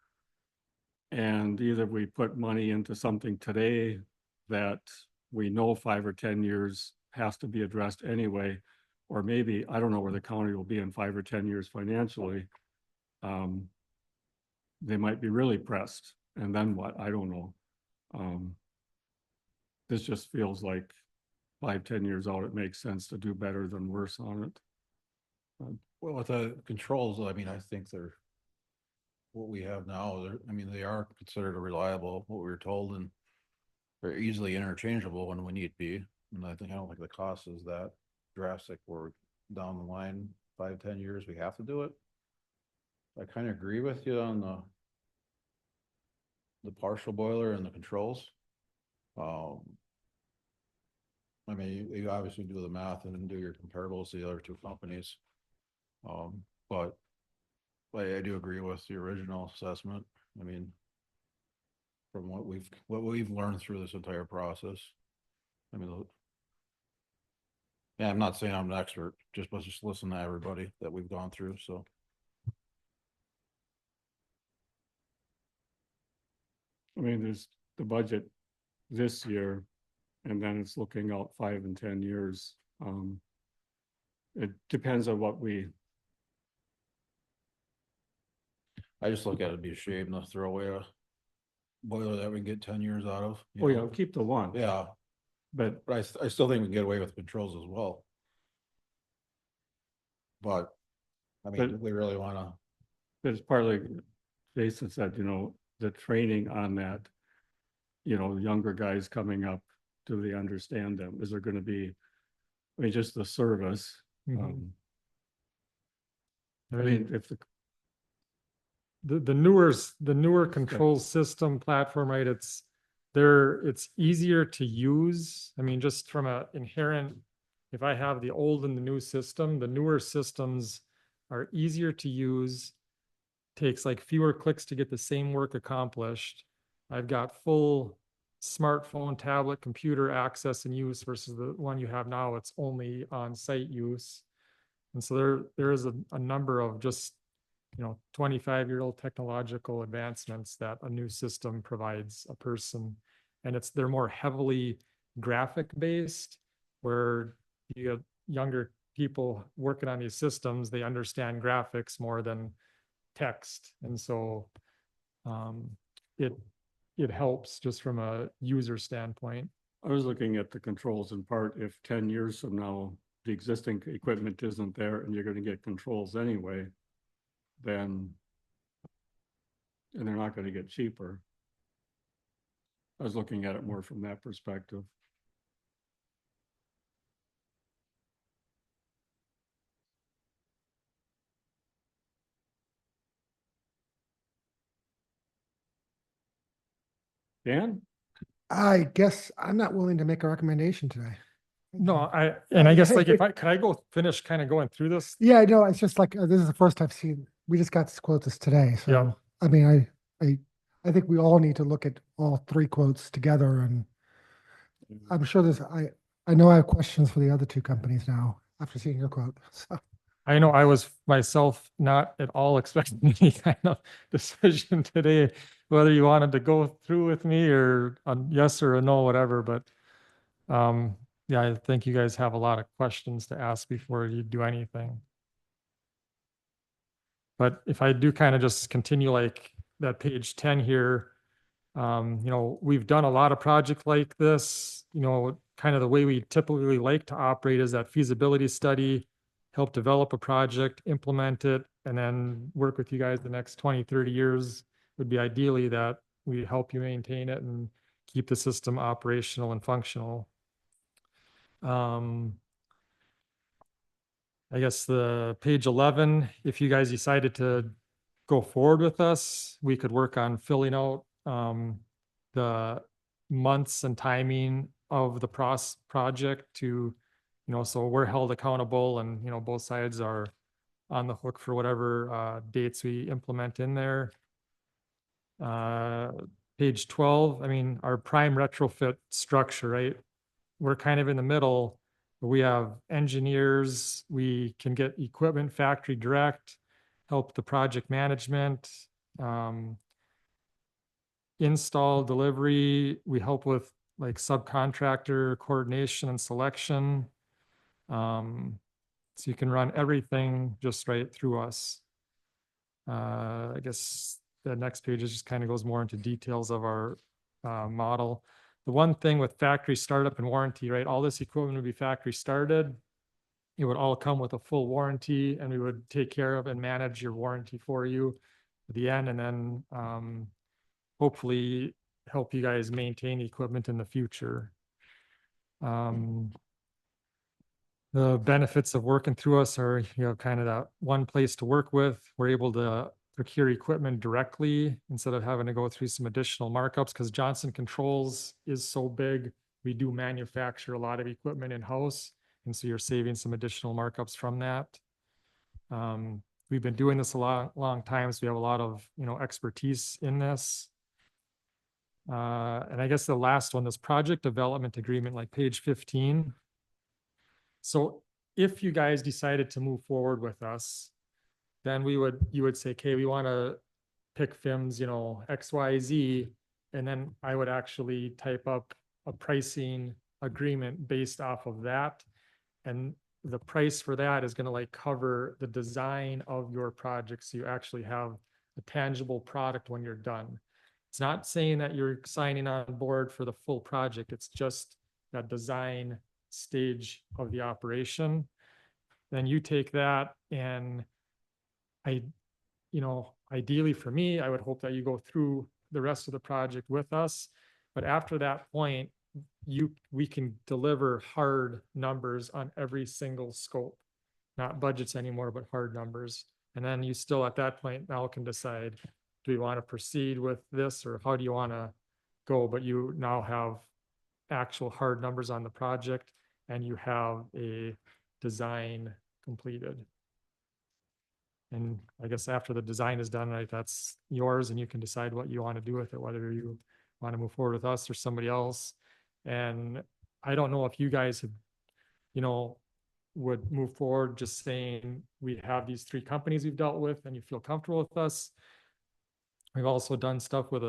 S1: And either we put money into something today that we know 5 or 10 years has to be addressed anyway, or maybe, I don't know where the county will be in 5 or 10 years financially. They might be really pressed, and then what? I don't know. This just feels like 5, 10 years out, it makes sense to do better than worse on it.
S7: Well, with the controls, I mean, I think they're what we have now, I mean, they are considered reliable, what we were told, and they're easily interchangeable when we need be. And I don't think the cost is that drastic where down the line, 5, 10 years, we have to do it. I kind of agree with you on the partial boiler and the controls. I mean, you obviously do the math and then do your comparables to the other two companies. But I do agree with the original assessment. I mean, from what we've learned through this entire process. I mean, yeah, I'm not saying I'm an expert, let's just listen to everybody that we've gone through, so.
S1: I mean, there's the budget this year, and then it's looking out 5 and 10 years. It depends on what
S7: I just look at it'd be a shame to throw away a boiler that we can get 10 years out of.
S1: oh yeah, keep the one.
S7: Yeah,
S1: But
S7: but I still think we can get away with controls as well. But, I mean, do we really wanna,
S1: it's partly, Jason said, the training on that, younger guys coming up, do they understand them? Is there gonna be, I mean, just the service?
S8: Mhm.
S1: I mean, if
S8: The newer control system platform, right? It's easier to use. I mean, just from a inherent, if I have the old and the new system, the newer systems are easier to use. Takes like fewer clicks to get the same work accomplished. I've got full smartphone, tablet, computer access and use versus the one you have now. It's only on-site use. And so there is a number of just 25-year-old technological advancements that a new system provides a person. And they're more heavily graphic based, where you have younger people working on these systems, they understand graphics more than text. And so it helps just from a user standpoint.
S1: I was looking at the controls in part, if 10 years from now, the existing equipment isn't there and you're gonna get controls anyway, and they're not gonna get cheaper. I was looking at it more from that perspective. Dan?
S3: I guess I'm not willing to make a recommendation today.
S8: No, I guess like could I go finish kind of going through this?
S3: Yeah, I know. It's just like, this is the first I've seen, we just got this quote today. So,
S8: Yeah.
S3: I mean, I think we all need to look at all three quotes together, and I'm sure I know I have questions for the other two companies now after seeing your quote. So,
S8: I know I was myself not at all expecting any kind of decision today, whether you wanted to go through with me or a yes or a no, whatever, but yeah, I think you guys have a lot of questions to ask before you do anything. But if I do kind of just continue like that page 10 here, we've done a lot of projects like this, kind of the way we typically like to operate is that feasibility study, help develop a project, implement it, and then work with you guys the next 20, 30 years would be ideally that we help you maintain it and keep the system operational and functional. I guess the page 11, if you guys decided to go forward with us, we could work on filling out the months and timing of the project to, so we're held accountable and, both sides are on the hook for whatever dates we implement in there. Page 12, I mean, our prime retrofit structure, right? We're kind of in the middle. We have engineers, we can get equipment factory direct, help the project management, install, delivery, we help with like subcontractor coordination and selection. So you can run everything just right through us. I guess the next page just kind of goes more into details of our model. The one thing with factory startup and warranty, right? All this equipment would be factory started. It would all come with a full warranty, and we would take care of and manage your warranty for you at the end, and then hopefully help you guys maintain the equipment in the future. The benefits of working through us are, you have kind of that one place to work with. We're able to procure equipment directly instead of having to go through some additional markups, because Johnson Controls is so big. We do manufacture a lot of equipment in-house, and so you're saving some additional markups from that. We've been doing this a long time, so we have a lot of, you know, expertise in this. And I guess the last one, this project development agreement, like page 15. So if you guys decided to move forward with us, then you would say, okay, we want to pick FIMS, you know, XYZ, and then I would actually type up a pricing agreement based off of that. And the price for that is going to like cover the design of your project. So you actually have a tangible product when you're done. It's not saying that you're signing on board for the full project. It's just that design stage of the operation. Then you take that, and ideally for me, I would hope that you go through the rest of the project with us. But after that point, we can deliver hard numbers on every single scope, not budgets anymore, but hard numbers. And then you still at that point now can decide, do we want to proceed with this, or how do you want to go? But you now have actual hard numbers on the project, and you have a design completed. And I guess after the design is done, right, that's yours, and you can decide what you want to do with it, whether you want to move forward with us or somebody else. And I don't know if you guys have, you know, would move forward just saying, we have these 3 companies we've dealt with and you feel comfortable with us. We've also done stuff with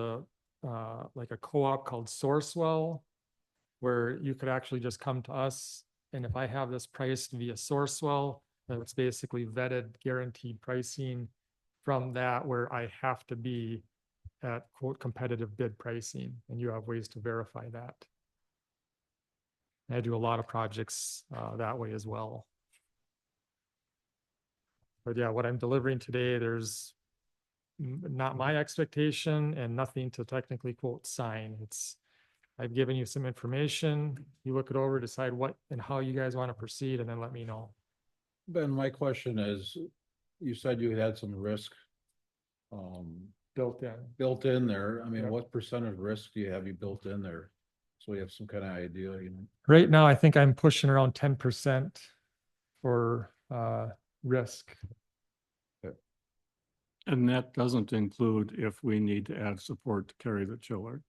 S8: like a co-op called Sourcewell, where you could actually just come to us, and if I have this priced via Sourcewell, then it's basically vetted, guaranteed pricing from that, where I have to be at quote competitive bid pricing, and you have ways to verify that. And I do a lot of projects that way as well. But yeah, what I'm delivering today, there's not my expectation and nothing to technically quote sign. I've given you some information. You look it over, decide what and how you guys want to proceed, and then let me know.
S7: Ben, my question is, you said you had some risk
S8: Built in.
S7: there. I mean,
S8: Yep.
S7: what percentage risk do you have built in there? So we have some kind of idea, you know?
S8: Right now, I think I'm pushing around 10% for risk.
S1: And that doesn't include if we need to add support to carry the chiller.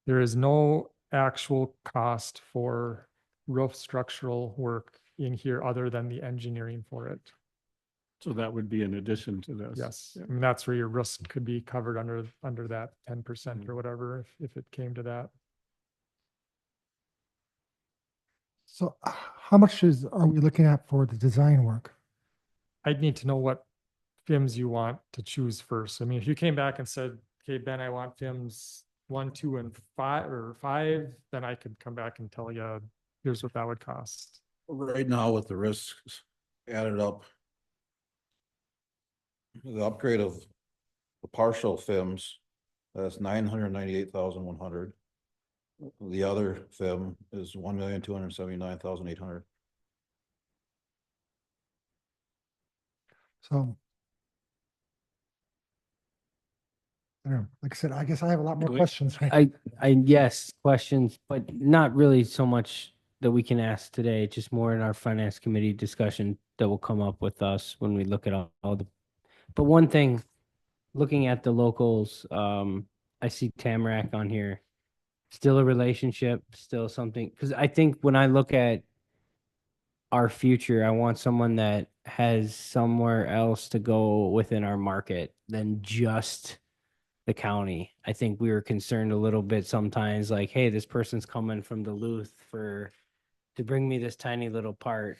S8: There is no actual cost for roof structural work in here other than the engineering for it.
S1: So that would be in addition to this.
S8: Yes, I mean, that's where your risk could be covered under that 10% or whatever, if it came to that.
S3: So how much are we looking at for the design work?
S8: I'd need to know what FIMS you want to choose first. I mean, if you came back and said, okay, Ben, I want FIMS 1, 2, and 5, then I could come back and tell you, here's what that would cost.
S7: Right now with the risks added up, the upgrade of the partial FIMS, that's 998,100. The other FIM is 1,279,800.
S3: So I don't know. Like I said, I guess I have a lot more
S1: Wait.
S3: questions. Right?
S4: Yes, questions, but not really so much that we can ask today, just more in our finance committee discussion that will come up with us when we look at all the, but one thing, looking at the locals, I see Tamarack on here. Still a relationship, still something, because I think when I look at our future, I want someone that has somewhere else to go within our market than just the county. I think we were concerned a little bit sometimes, like, hey, this person's coming from Duluth to bring me this tiny little part,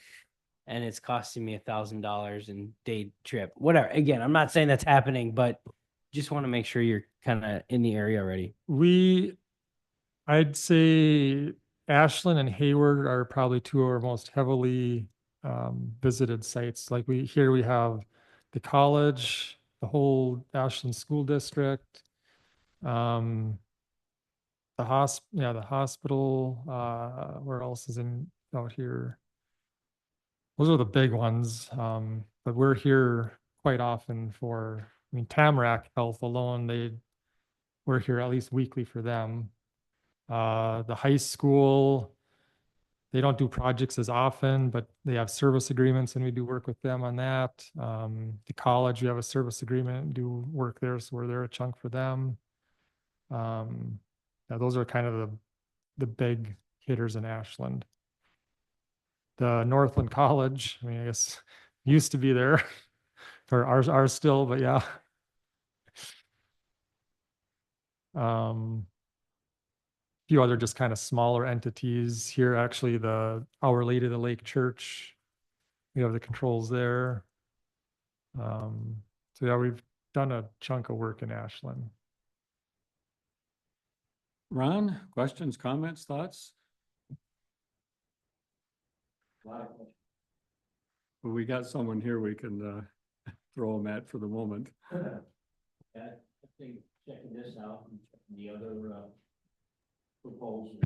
S4: and it's costing me $1,000 in day trip. Whatever. Again, I'm not saying that's happening, but just want to make sure you're kind of in the area already.
S8: I'd say Ashland and Hayward are probably two of our most heavily visited sites. Like we have the college, the whole Ashland School District, the hospital. Where else is in out here? Those are the big ones. But we're here quite often for. I mean, Tamarack Health alone, we're here at least weekly for them. The high school, they don't do projects as often, but they have service agreements and we do work with them on that. The college, we have a service agreement and do work there, so we're there a chunk for them. Yeah, those are kind of the big hitters in Ashland. The Northland College, I mean, I guess used to be there, or ours still, but yeah. Few other just kind of smaller entities here. Actually, the Our Lady of the Lake Church, we have the controls there. So yeah, we've done a chunk of work in Ashland.
S1: Ron, questions, comments, thoughts? Well, we got someone here we can throw them at for the moment.
S5: I think checking this out and checking the other proposals.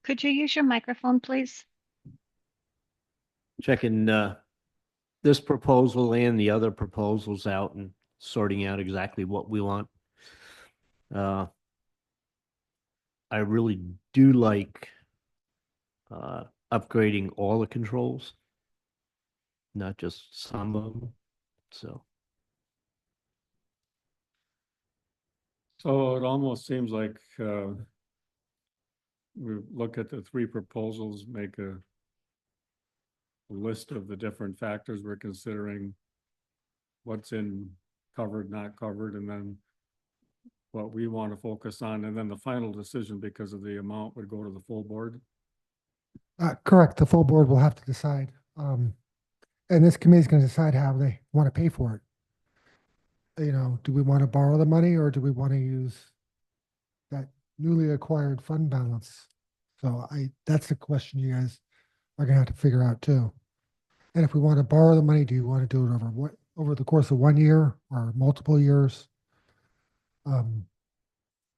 S2: Could you use your microphone, please?
S5: Checking this proposal and the other proposals out and sorting out exactly what we want. I really do like upgrading all the controls, not just some of them. So
S1: So it almost seems like we look at the three proposals, make a list of the different factors we're considering, what's in covered, not covered, and then what we want to focus on, and then the final decision, because of the amount, would go to the full board.
S3: Correct. The full board will have to decide. And this committee is going to decide how they want to pay for it. You know, do we want to borrow the money or do we want to use that newly acquired fund balance? So that's the question you guys are going to have to figure out too. And if we want to borrow the money, do you want to do it over the course of 1 year or multiple years?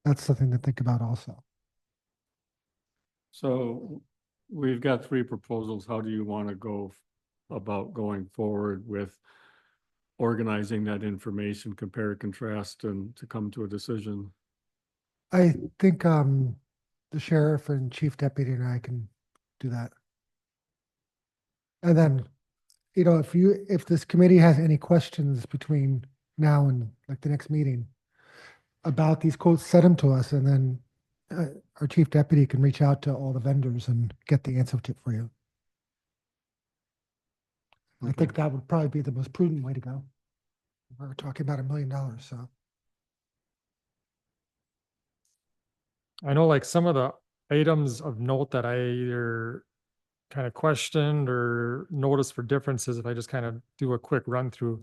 S3: That's something to think about also.
S1: So we've got three proposals. How do you want to go about going forward with organizing that information, compare, contrast, and to come to a decision?
S3: I think the sheriff and chief deputy and I can do that. And then, you know, if this committee has any questions between now and like the next meeting about these quotes, send them to us, and then our chief deputy can reach out to all the vendors and get the answer to for you. I think that would probably be the most prudent way to go. We're talking about $1 million, so.
S8: I know like some of the items of note that I either kind of questioned or noticed for differences, if I just kind of do a quick run through.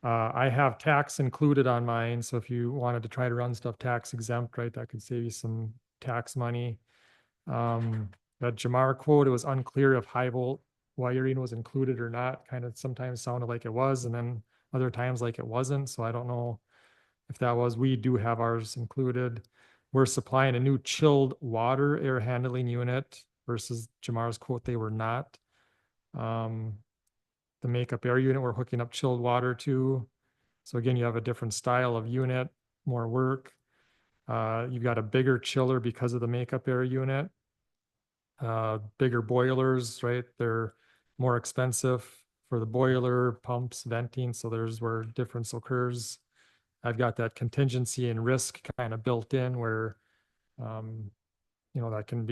S8: I have tax included on mine, so if you wanted to try to run stuff tax exempt, right, that could save you some tax money. That Jamar quote, it was unclear if high volt wiring was included or not. Kind of sometimes sounded like it was, and then other times like it wasn't. So I don't know if that was. We do have ours included. We're supplying a new chilled water air handling unit versus Jamar's quote, they were not. The makeup air unit, we're hooking up chilled water to. So again, you have a different style of unit, more work. You've got a bigger chiller because of the makeup air unit. bigger boilers, right? They're more expensive for the boiler, pumps, venting, so there's where difference occurs. I've got that contingency and risk kind of built in where, that can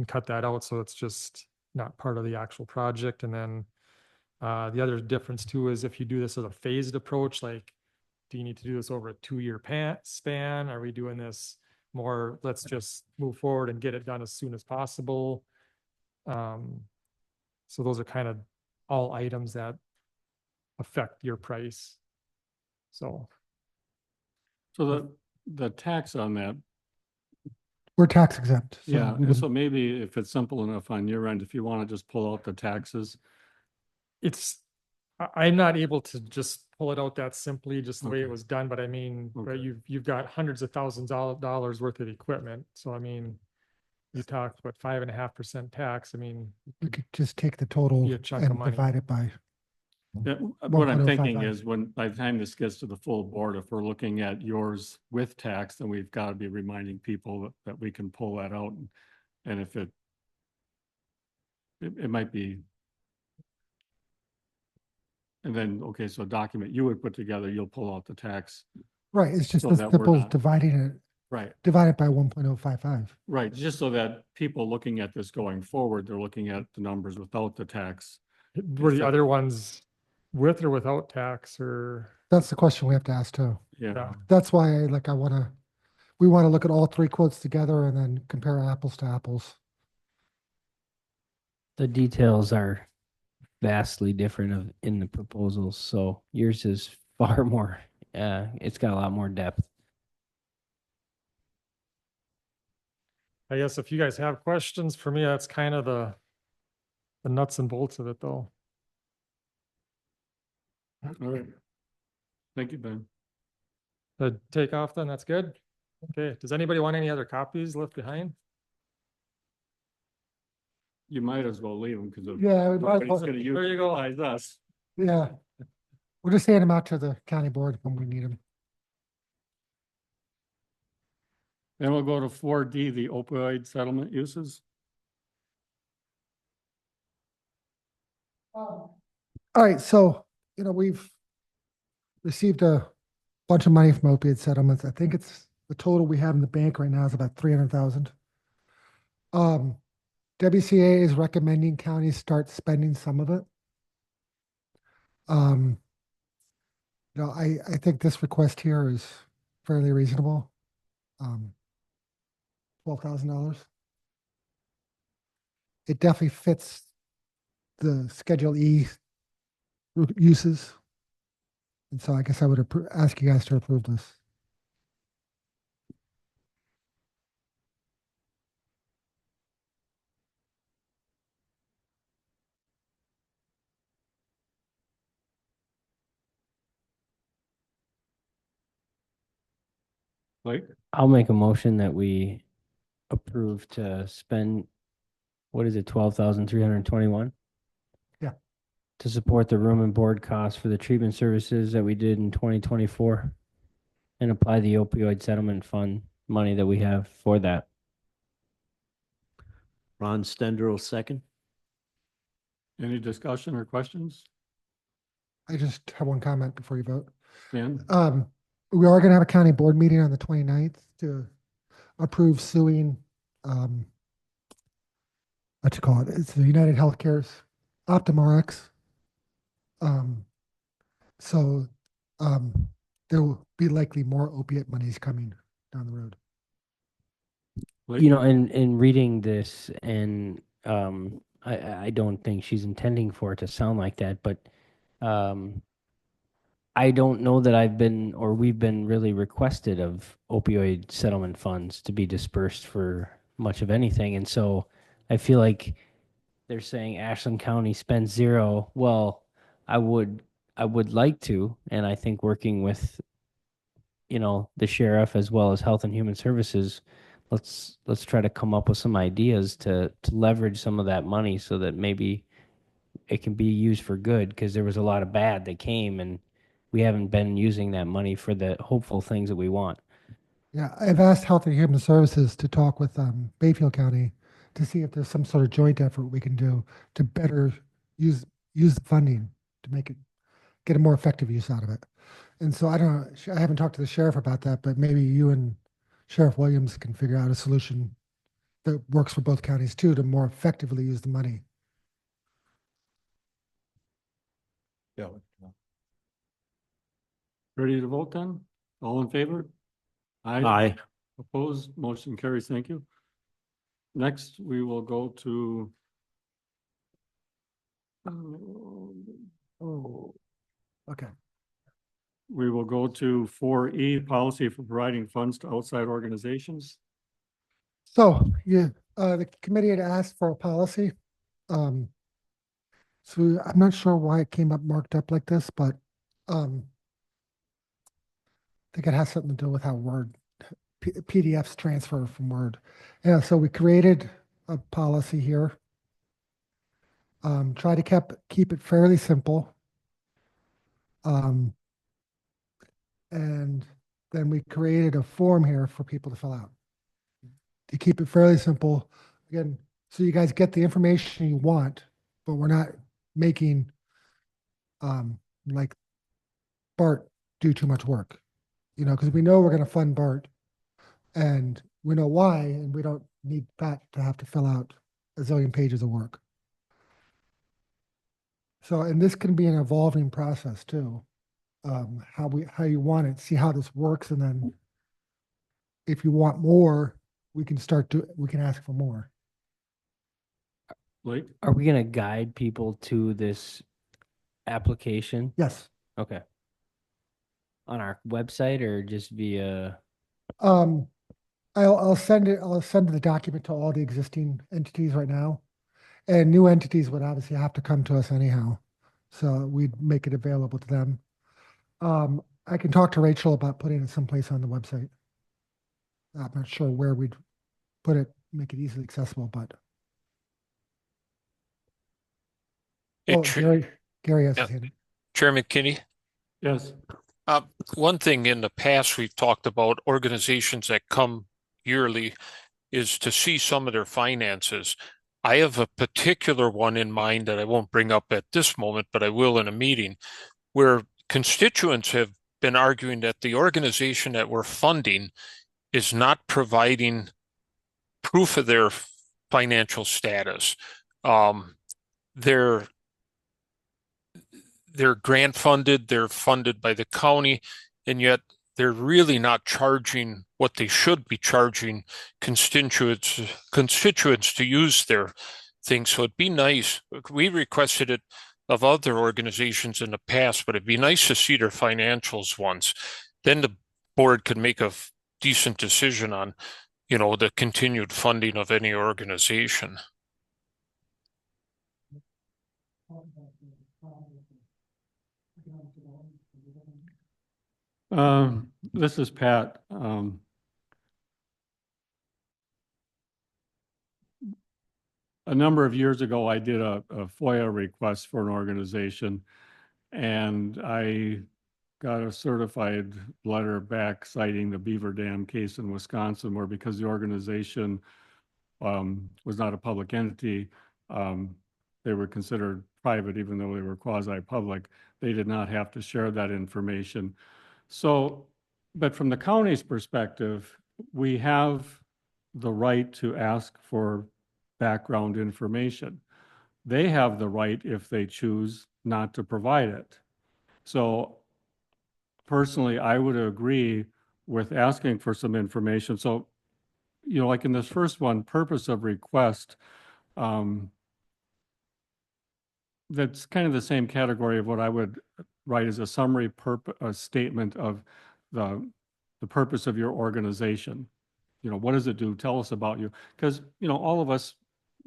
S8: cut that out, so it's just not part of the actual project. And then the other difference too is if you do this as a phased approach, like, do you need to do this over a 2-year span? Are we doing this more, let's just move forward and get it done as soon as possible? So those are kind of all items that affect your price. So
S1: So the tax on that,
S3: We're tax exempt. So
S1: yeah,
S3: we
S1: and
S3: would-
S1: so maybe if it's simple enough on your end, if you want to just pull out the taxes.
S8: I'm not able to just pull it out that simply, just the way it
S1: Okay.
S8: was done, but I mean, right,
S1: Okay.
S8: you've got hundreds of thousands of dollars worth of equipment. So I mean, you talk about 5.5% tax. I mean,
S3: we could just take the total
S8: Be a chunk of
S3: and
S8: money.
S3: divide it by.
S1: Yeah, what I'm thinking
S3: 1.055.
S1: is when, by the time this gets to the full board, if we're looking at yours with tax, then we've got to be reminding people that we can pull that out. And if it might be. And then, okay, so a document you would put together, you'll pull out the tax.
S3: Right, it's just
S1: So
S3: as
S1: that we're
S3: simple as
S1: not-
S3: dividing
S1: Right,
S3: it by 1.055.
S1: right. Just so that people looking at this going forward, they're looking at the numbers without the tax.
S8: were the
S1: Except-
S8: other ones with or without tax or?
S3: That's the question we have to ask too.
S1: Yeah,
S8: Yeah.
S3: That's why we want to look at all three quotes together and then compare apples to apples.
S4: The details are vastly different in the proposals, so yours is far more, it's got a lot more depth.
S8: I guess if you guys have questions for me, that's kind of the nuts and bolts of it though.
S1: all right. Thank you, Ben.
S8: The takeoff then, that's good. Okay, does anybody want any other copies left behind?
S1: You might as well leave them because
S3: Yeah, we might as
S1: nobody's
S3: well-
S1: gonna
S8: There you go.
S1: utilize us.
S3: Yeah. We'll just hand them out to the county board when we need them.
S1: Then we'll go to 4D, the opioid settlement uses.
S3: All right, so, we've received a bunch of money from opiate settlements. I think it's the total we have in the bank right now is about 300,000. WCA is recommending counties start spending some of it. I think this request here is fairly reasonable. $12,000. It definitely fits the Schedule E uses. And so I guess I would ask you guys to approve this.
S1: Like,
S4: I'll make a motion that we approve to spend, what is it, 12,321?
S3: Yeah.
S4: To support the room and board costs for the treatment services that we did in 2024 and apply the opioid settlement fund money that we have for that.
S5: Ron Stender will second.
S1: any discussion or questions?
S3: I just have one comment before you vote.
S1: Dan?
S3: We are going to have a county board meeting on the 29th to approve suing, what you call it? It's the United Healthcare's OptumRx. So there will be likely more opiate monies coming down the road.
S1: Like-
S4: You know, in reading this, and I don't think she's intending for it to sound like that, but I don't know that I've been or we've been really requested of opioid settlement funds to be dispersed for much of anything. And so I feel like they're saying Ashland County spends zero. Well, I would like to, and I think working with, the sheriff as well as Health and Human Services, let's try to come up with some ideas to leverage some of that money so that maybe it can be used for good, because there was a lot of bad that came and we haven't been using that money for the hopeful things that we want.
S3: Yeah, I've asked Health and Human Services to talk with Bayfield County to see if there's some sort of joint effort we can do to better use use the funding to make it get a more effective use out of it. And so I don't know, I haven't talked to the sheriff about that, but maybe you and Sheriff Williams can figure out a solution that works for both counties too to more effectively use the money.
S7: Yeah.
S1: Ready to vote then? All in favor?
S5: Aye.
S1: Opposed? Motion carries. Thank you. Next, we will go to
S3: Oh, okay.
S1: we will go to 4E, policy for providing funds to outside organizations.
S3: So yeah, the committee had asked for a policy. Um, so I'm not sure why it came up marked up like this, but I think it has something to do with how Word PDFs transfer from Word. Yeah, so we created a policy here. Try to keep it fairly simple. And then we created a form here for people to fill out. To keep it fairly simple, again, so you guys get the information you want, but we're not making like Bart do too much work, you know, because we know we're going to fund Bart and we know why, and we don't need Pat to have to fill out a zillion pages of work. So, and this can be an evolving process too. How you want it, see how this works, and then if you want more, we can ask for more.
S1: Blake?
S4: Are we gonna guide people to this application?
S3: Yes.
S4: Okay. On our website or just via?
S3: I'll send the document to all the existing entities right now. And new entities would obviously have to come to us anyhow. So we'd make it available to them. I can talk to Rachel about putting it someplace on the website. I'm not sure where we'd put it, make it easily accessible, but.
S10: Hey,
S3: Oh, Gary has his
S10: Yep.
S3: hand.
S10: Chairman Kinney,
S1: Yes.
S10: one thing in the past we've talked about organizations that come yearly is to see some of their finances. I have a particular one in mind that I won't bring up at this moment, but I will in a meeting where constituents have been arguing that the organization that we're funding is not providing proof of their financial status. They're grant funded, they're funded by the county, and yet they're really not charging what they should be charging constituents to use their things. So it'd be nice. We requested it of other organizations in the past, but it'd be nice to see their financials once. Then the board could make a decent decision on, the continued funding of any organization.
S1: This is Pat. A number of years ago, I did a FOIA request for an organization, and I got a certified letter back citing the Beaver Dam case in Wisconsin, where because the organization was not a public entity, they were considered private, even though they were quasi-public. They did not have to share that information. So, but from the county's perspective, we have the right to ask for background information. They have the right, if they choose, not to provide it. So personally, I would agree with asking for some information. So, like in this first one, purpose of request, that's kind of the same category of what I would write as a summary statement of the purpose of your organization. What does it do? Tell us about you. Because, all of us,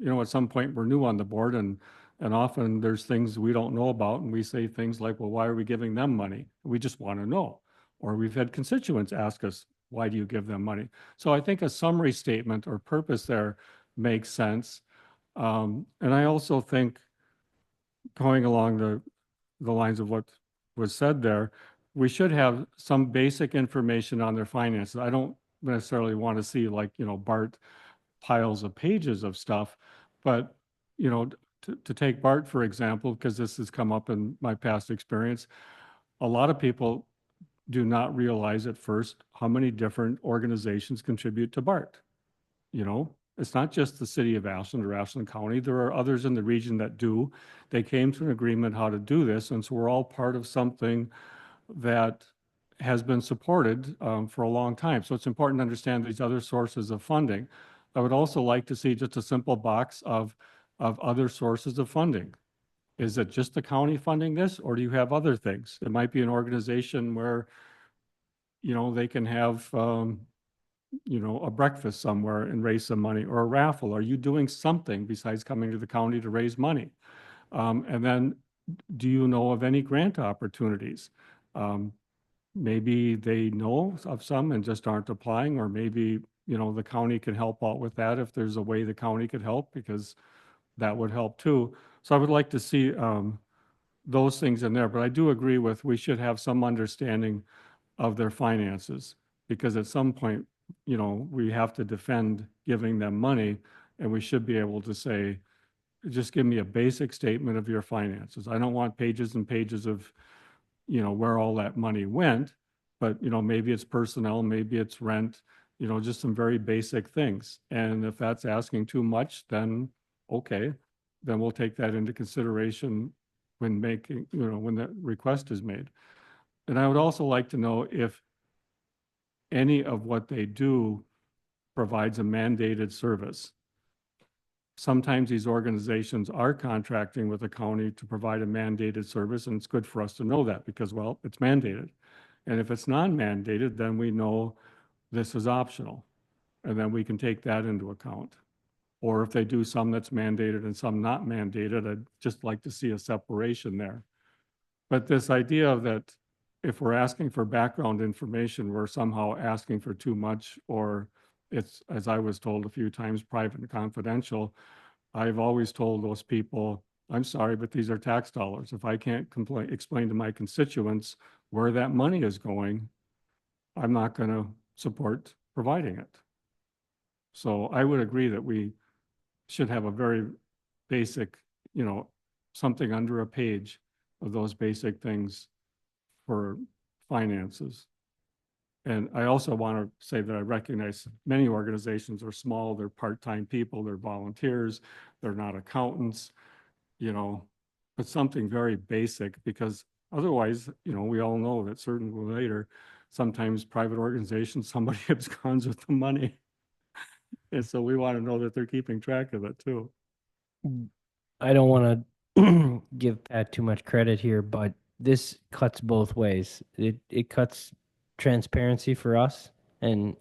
S1: at some point we're new on the board and often there's things we don't know about and we say things like, well, why are we giving them money? We just want to know. Or we've had constituents ask us, why do you give them money? So I think a summary statement or purpose there makes sense. And I also think going along the lines of what was said there, we should have some basic information on their finances. I don't necessarily want to see like, Bart piles of pages of stuff, but, to take Bart, for example, because this has come up in my past experience, a lot of people do not realize at first how many different organizations contribute to BART. It's not just the city of Ashland or Ashland County. There are others in the region that do. They came to an agreement how to do this, and so we're all part of something that has been supported for a long time. So it's important to understand these other sources of funding. I would also like to see just a simple box of other sources of funding. Is it just the county funding this, or do you have other things? It might be an organization where, they can have, a breakfast somewhere and raise some money, or a raffle. Are you doing something besides coming to the county to raise money? And then, do you know of any grant opportunities? Maybe they know of some and just aren't applying, or maybe, the county can help out with that if there's a way the county could help, because that would help too. So I would like to see those things in there, but I do agree with, we should have some understanding of their finances, because at some point, we have to defend giving them money, and we should be able to say, just give me a basic statement of your finances. I don't want pages and pages of, where all that money went, but, maybe it's personnel, maybe it's rent, just some very basic things. And if that's asking too much, then okay, then we'll take that into consideration when making, when the request is made. And I would also like to know if any of what they do provides a mandated service. Sometimes these organizations are contracting with the county to provide a mandated service, and it's good for us to know that because, well, it's mandated. And if it's non-mandated, then we know this is optional, and then we can take that into account. Or if they do some that's mandated and some not mandated, I'd just like to see a separation there. But this idea that if we're asking for background information, we're somehow asking for too much, or it's, as I was told a few times, private and confidential. I've always told those people, I'm sorry, but these are tax dollars. If I can't explain to my constituents where that money is going, I'm not going to support providing it. So I would agree that we should have a very basic, something under a page of those basic things for finances. And I also want to say that I recognize many organizations are small, they're part-time people, they're volunteers, they're not accountants, but something very basic, because otherwise, we all know that sooner or later, sometimes private organizations, somebody absconds with the money. And so we want to know that they're keeping track of it too.
S4: I don't want to give Pat too much credit here, but this cuts both ways. It cuts transparency for us, and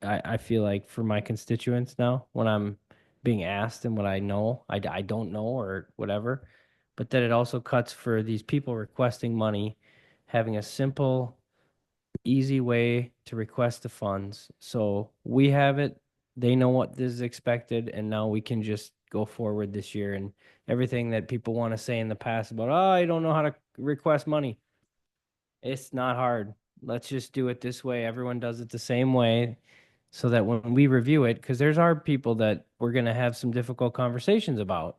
S4: I feel like for my constituents now, when I'm being asked and what I know, I don't know or whatever, but that it also cuts for these people requesting money, having a simple, easy way to request the funds. So we have it, they know what is expected, and now we can just go forward this year. And everything that people want to say in the past about, oh, I don't know how to request money. It's not hard. Let's just do it this way. Everyone does it the same way, so that when we review it, because there's our people that we're going to have some difficult conversations about,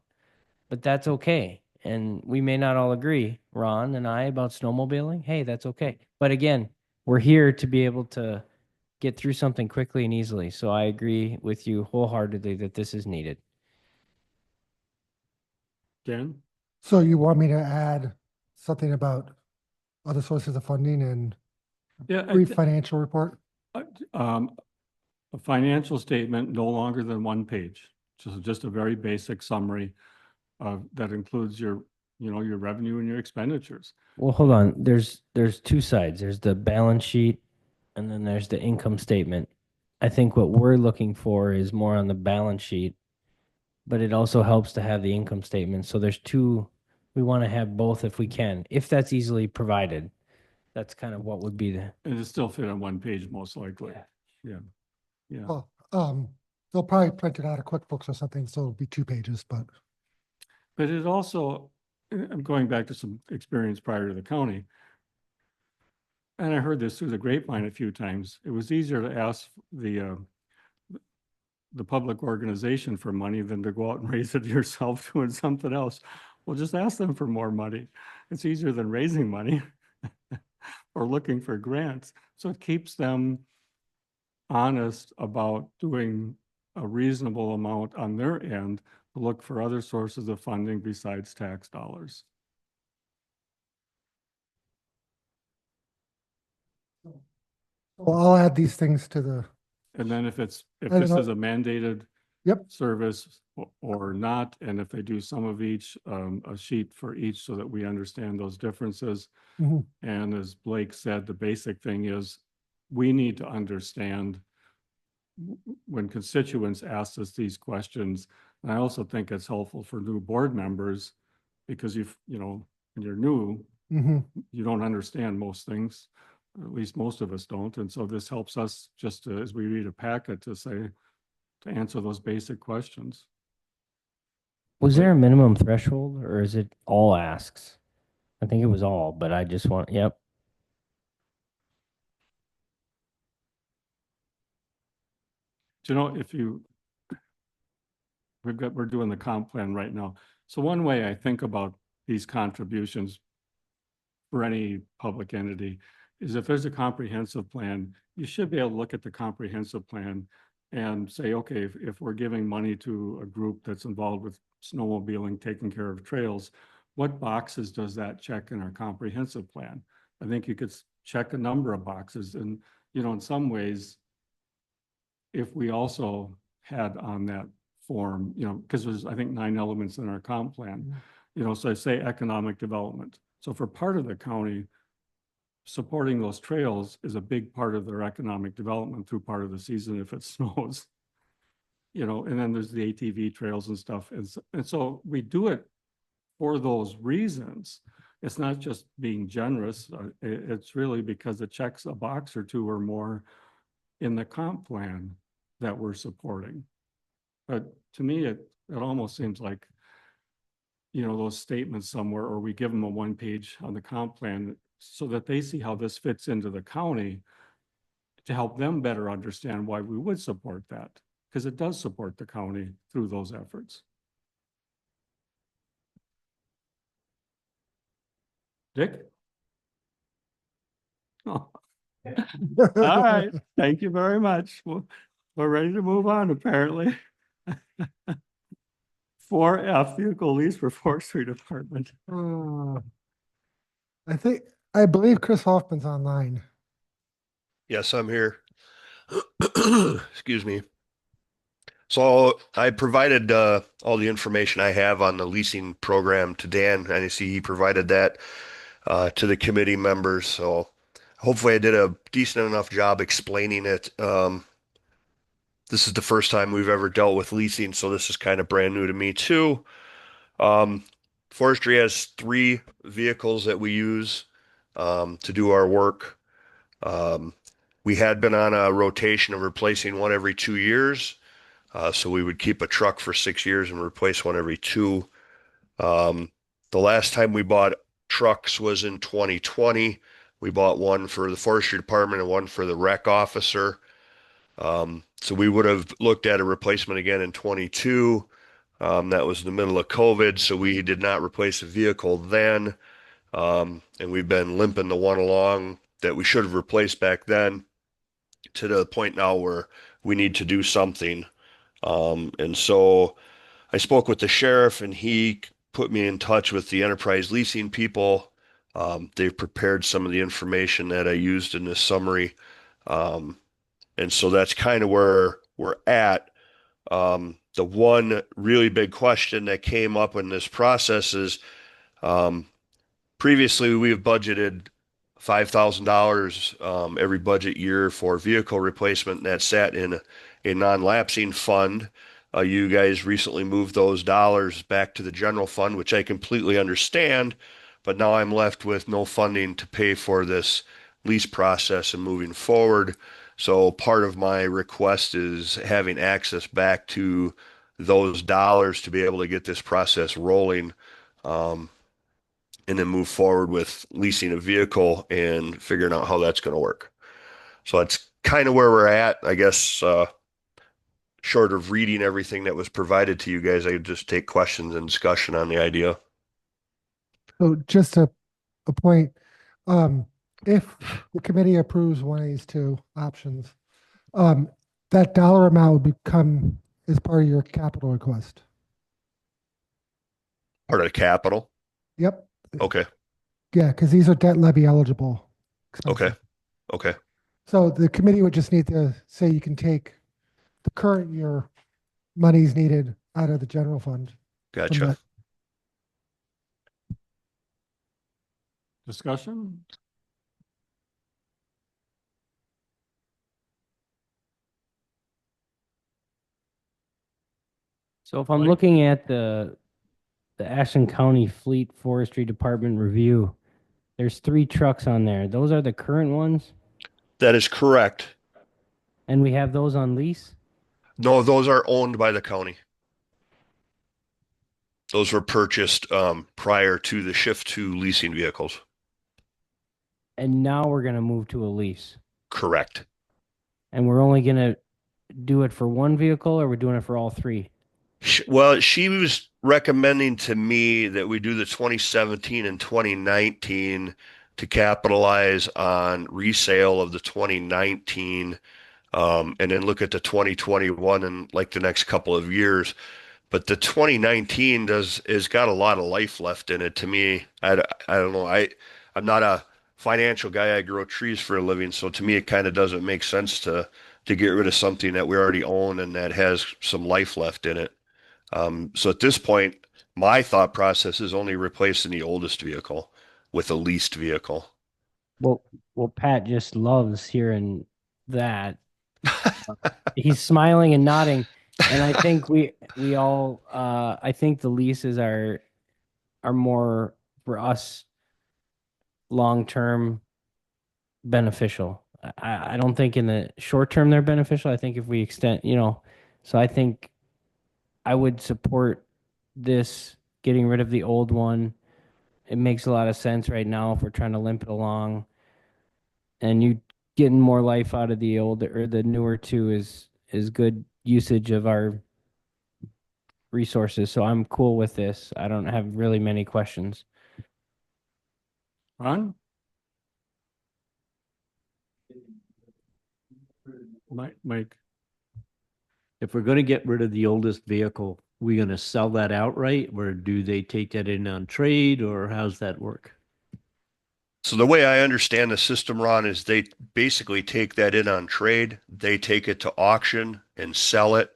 S4: but that's okay. And we may not all agree, Ron and I, about snowmobiling. Hey, that's okay. But again, we're here to be able to get through something quickly and easily. So I agree with you wholeheartedly that this is needed.
S1: Dan?
S3: So you want me to add something about other sources of funding and
S1: Yeah,
S3: brief financial report?
S1: a financial statement no longer than one page. Just a very basic summary that includes your, your revenue and your expenditures.
S4: Well, hold on. There's two sides. There's the balance sheet, and then there's the income statement. I think what we're looking for is more on the balance sheet, but it also helps to have the income statement. So there's two. We want to have both if we can, if that's easily provided. That's kind of what would be the.
S1: And it still fit on one page, most likely. Yeah. Yeah.
S3: Well, they'll probably print it out of QuickBooks or something, so it'll be 2 pages, but
S1: But it also, I'm going back to some experience prior to the county. and I heard this through the grapevine a few times, it was easier to ask the public organization for money than to go out and raise it yourself doing something else. Well, just ask them for more money. It's easier than raising money or looking for grants. So it keeps them honest about doing a reasonable amount on their end to look for other sources of funding besides tax dollars.
S3: Well, I'll add these things to the,
S1: And then if
S3: I
S1: this
S3: don't know.
S1: is a mandated
S3: Yep.
S1: service or not, and if they do some of each, a sheet for each so that we understand those differences.
S3: Mhm.
S1: And as Blake said, the basic thing is we need to understand when constituents ask us these questions. And I also think it's helpful for new board members because when you're new,
S3: Mhm.
S1: you don't understand most things, or at least most of us don't. And so this helps us just to, as we read a packet to answer those basic questions.
S4: Was there a minimum threshold or is it all asks? I think it was all, but I just want, yep.
S1: Do you know, we're doing the comp plan right now. So one way I think about these contributions for any public entity is if there's a comprehensive plan, you should be able to look at the comprehensive plan and say, okay, if we're giving money to a group that's involved with snowmobiling, taking care of trails, what boxes does that check in our comprehensive plan? I think you could check a number of boxes. And, in some ways, if we also had on that form, because there's, I think, 9 elements in our comp plan, so I say economic development. So for part of the county, supporting those trails is a big part of their economic development through part of the season if it snows. And then there's the ATV trails and stuff. And so we do it for those reasons. It's not just being generous. It's really because it checks a box or two or more in the comp plan that we're supporting. But to me, it almost seems like, those statements somewhere, or we give them a 1-page on the comp plan so that they see how this fits into the county to help them better understand why we would support that, because it does support the county through those efforts. Dick? Oh. All right, thank you very much. We're ready to move on, apparently. 4F, vehicle lease for forestry department.
S3: I believe Chris Hoffman's online.
S11: Yes, I'm here. Excuse me. So I provided all the information I have on the leasing program to Dan, and I see he provided that to the committee members. So hopefully I did a decent enough job explaining it. This is the first time we've ever dealt with leasing, so this is kind of brand new to me too. Forestry has 3 vehicles that we use to do our work. We had been on a rotation of replacing one every 2 years. So we would keep a truck for 6 years and replace one every 2. The last time we bought trucks was in 2020. We bought one for the forestry department and one for the rec officer. So we would have looked at a replacement again in 22. That was in the middle of COVID, so we did not replace a vehicle then. And we've been limping the one along that we should have replaced back then to the point now where we need to do something. And so I spoke with the sheriff and he put me in touch with the enterprise leasing people. They've prepared some of the information that I used in this summary. And so that's kind of where we're at. The one really big question that came up in this process is, previously we have budgeted $5,000 every budget year for vehicle replacement that sat in a non-lapsing fund. You guys recently moved those dollars back to the general fund, which I completely understand, but now I'm left with no funding to pay for this lease process and moving forward. So part of my request is having access back to those dollars to be able to get this process rolling. And and then move forward with leasing a vehicle and figuring out how that's going to work. So that's kind of where we're at. I guess short of reading everything that was provided to you guys, I would just take questions and discussion on the idea.
S3: So just a point, if the committee approves one of these two options, that dollar amount would become as part of your capital request.
S11: Part of the capital.
S3: Yep.
S11: Okay.
S3: Yeah, because these are debt levy eligible expenses.
S11: Okay. Okay.
S3: So the committee would just need to say you can take the current year monies needed out of the general fund. from
S11: Gotcha.
S3: that.
S1: Discussion?
S4: So if I'm
S1: Mike?
S4: looking at the Ashland County Fleet Forestry Department review, there's 3 trucks on there. Those are the current ones,
S11: That is correct.
S4: and we have those on lease.
S11: No, those are owned by the county. Those were purchased prior to the shift to leasing vehicles.
S4: And now we're gonna move to a lease,
S11: Correct.
S4: and we're only gonna do it for one vehicle, or we're doing it for all 3?
S11: Well, she was recommending to me that we do the 2017 and 2019 to capitalize on resale of the 2019, and then look at the 2021 and like the next couple of years. But the 2019 has got a lot of life left in it to me. I don't know. I'm not a financial guy. I grow trees for a living, so to me it kind of doesn't make sense to get rid of something that we already own and that has some life left in it. So at this point, my thought process is only replacing the oldest vehicle with a leased vehicle.
S4: Well, Pat just loves hearing that. He's smiling and nodding, and I think we all I think the leases are more for us long term beneficial. I don't think in the short term they're beneficial. I think if we extend, so I think I would support this getting rid of the old one. It makes a lot of sense right now if we're trying to limp it along, and you getting more life out of the older or the newer two is good usage of our resources. So I'm cool with this. I don't have really many questions.
S1: Ron? Mike?
S5: If we're going to get rid of the oldest vehicle, we going to sell that outright, or do they take that in on trade, or how's that work?
S11: So the way I understand the system, Ron, is they basically take that in on trade. They take it to auction and sell it.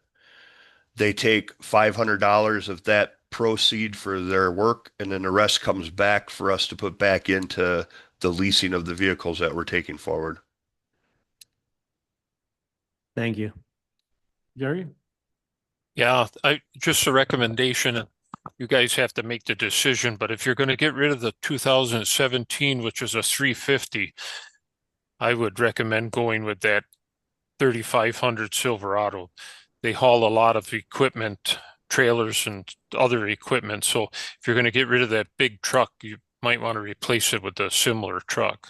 S11: They take $500 of that proceed for their work, and then the rest comes back for us to put back into the leasing of the vehicles that we're taking forward.
S5: Thank you.
S1: Gary?
S10: Yeah, just a recommendation. You guys have to make the decision, but if you're going to get rid of the 2017, which is a 350, I would recommend going with that 3500 Silverado. They haul a lot of equipment, trailers and other equipment. So if you're going to get rid of that big truck, you might want to replace it with a similar truck.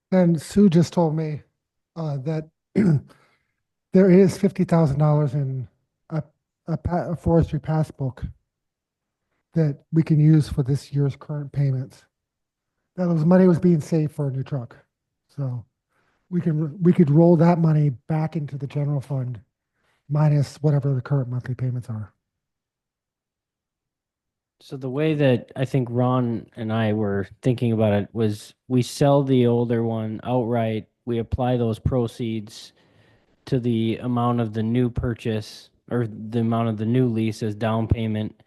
S3: And Sue just told me that there is $50,000 in a forestry passbook that we can use for this year's current payments. That was money was being saved for a new truck. So we could roll that money back into the general fund minus whatever the current monthly payments are.
S4: So the way that I think Ron and I were thinking about it was we sell the older one outright. We apply those proceeds to the amount of the new purchase or the amount of the new lease as down payment.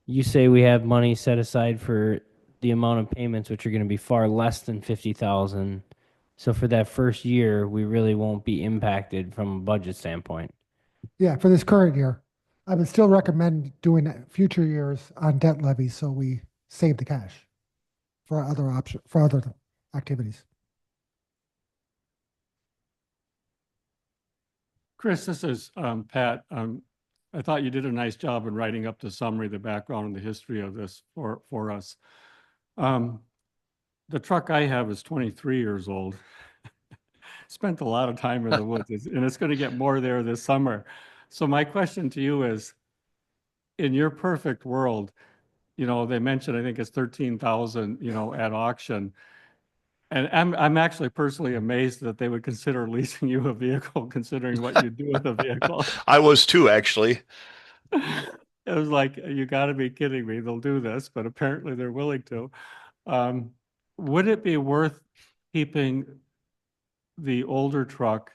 S4: You say we have money set aside for the amount of payments, which are going to be far less than 50,000. So for that first year, we really won't be impacted from a budget standpoint.
S3: Yeah, for this current year. I would still recommend doing it future years on debt levies so we save the cash for other activities.
S1: Chris, this is Pat. I thought you did a nice job in writing up the summary, the background and the history of this for us. The truck I have is 23 years old. Spent a lot of time in the woods, and it's going to get more there this summer. So my question to you is, in your perfect world, you know, they mentioned, I think it's 13,000, you know, at auction. And I'm actually personally amazed that they would consider leasing you a vehicle, considering what you do with a vehicle.
S11: I was too, actually.
S1: It was like, you got to be kidding me. They'll do this, but apparently they're willing to. Would it be worth keeping the older truck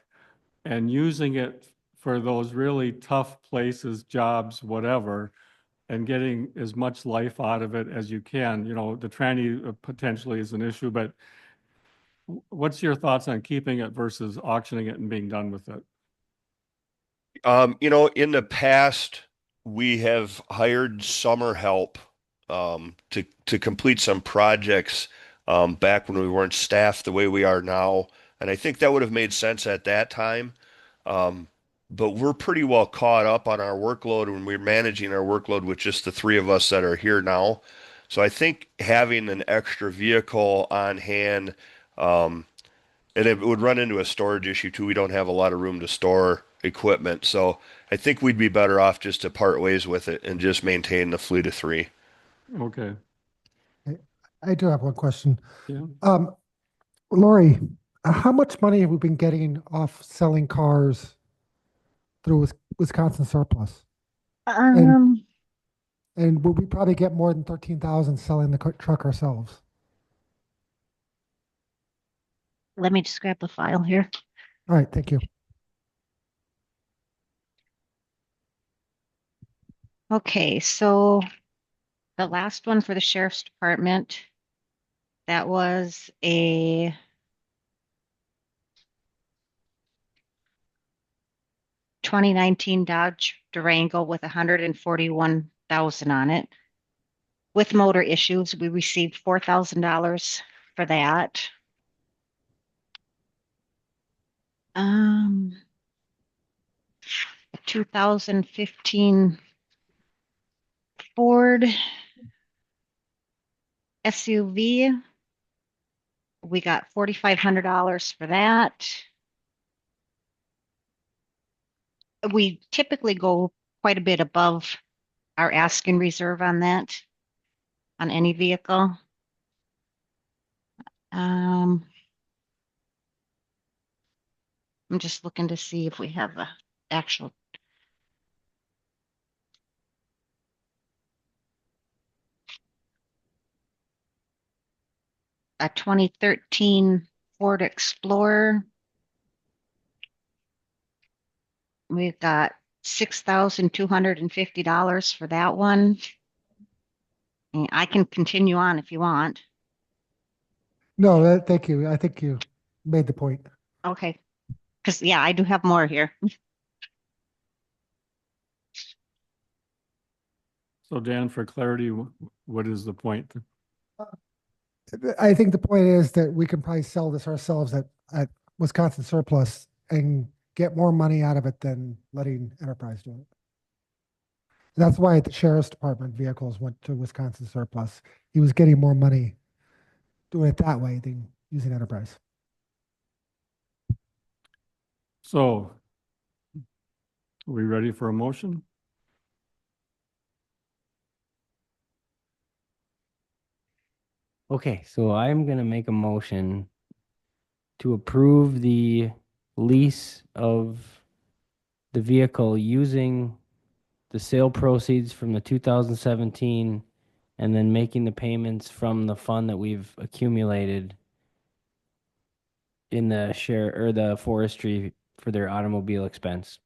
S1: and using it for those really tough places, jobs, whatever, and getting as much life out of it as you can? You know, the tranny potentially is an issue, but what's your thoughts on keeping it versus auctioning it and being done with it?
S11: You know, in the past, we have hired summer help to complete some projects back when we weren't staffed the way we are now. And I think that would have made sense at that time. But we're pretty well caught up on our workload when we're managing our workload with just the three of us that are here now. So I think having an extra vehicle on hand, and it would run into a storage issue too. We don't have a lot of room to store equipment. So I think we'd be better off just to part ways with it and just maintain the fleet of three.
S1: Okay,
S3: I do have one question.
S1: yeah.
S3: Lori, how much money have we been getting off selling cars through Wisconsin surplus? And would we probably get more than 13,000 selling the truck ourselves?
S2: Let me just grab the file here.
S3: All right, thank you.
S2: Okay, so the last one for the sheriff's department, that was a (2019) Dodge Durango with 141,000 on it. With motor issues, we received $4,000 for that. A 2015 Ford SUV. We got $4,500 for that. We typically go quite a bit above our asking reserve on that, on any vehicle. I'm just looking to see if we have the actual. A 2013 Ford Explorer. We've got $6,250 for that one. And I can continue on if you want.
S3: No, thank you. I think you made the point.
S2: Okay. Because, yeah, I do have more here.
S1: So Dan, for clarity, what is the point?
S3: I think the point is that we can probably sell this ourselves at Wisconsin surplus and get more money out of it than letting Enterprise do it. That's why the sheriff's department vehicles went to Wisconsin surplus. He was getting more money doing it that way than using Enterprise.
S1: So, are we ready for a motion?
S4: Okay, so I'm gonna make a motion to approve the lease of the vehicle using the sale proceeds from the 2017 and then making the payments from the fund that we've accumulated in the share or the forestry for their automobile expense.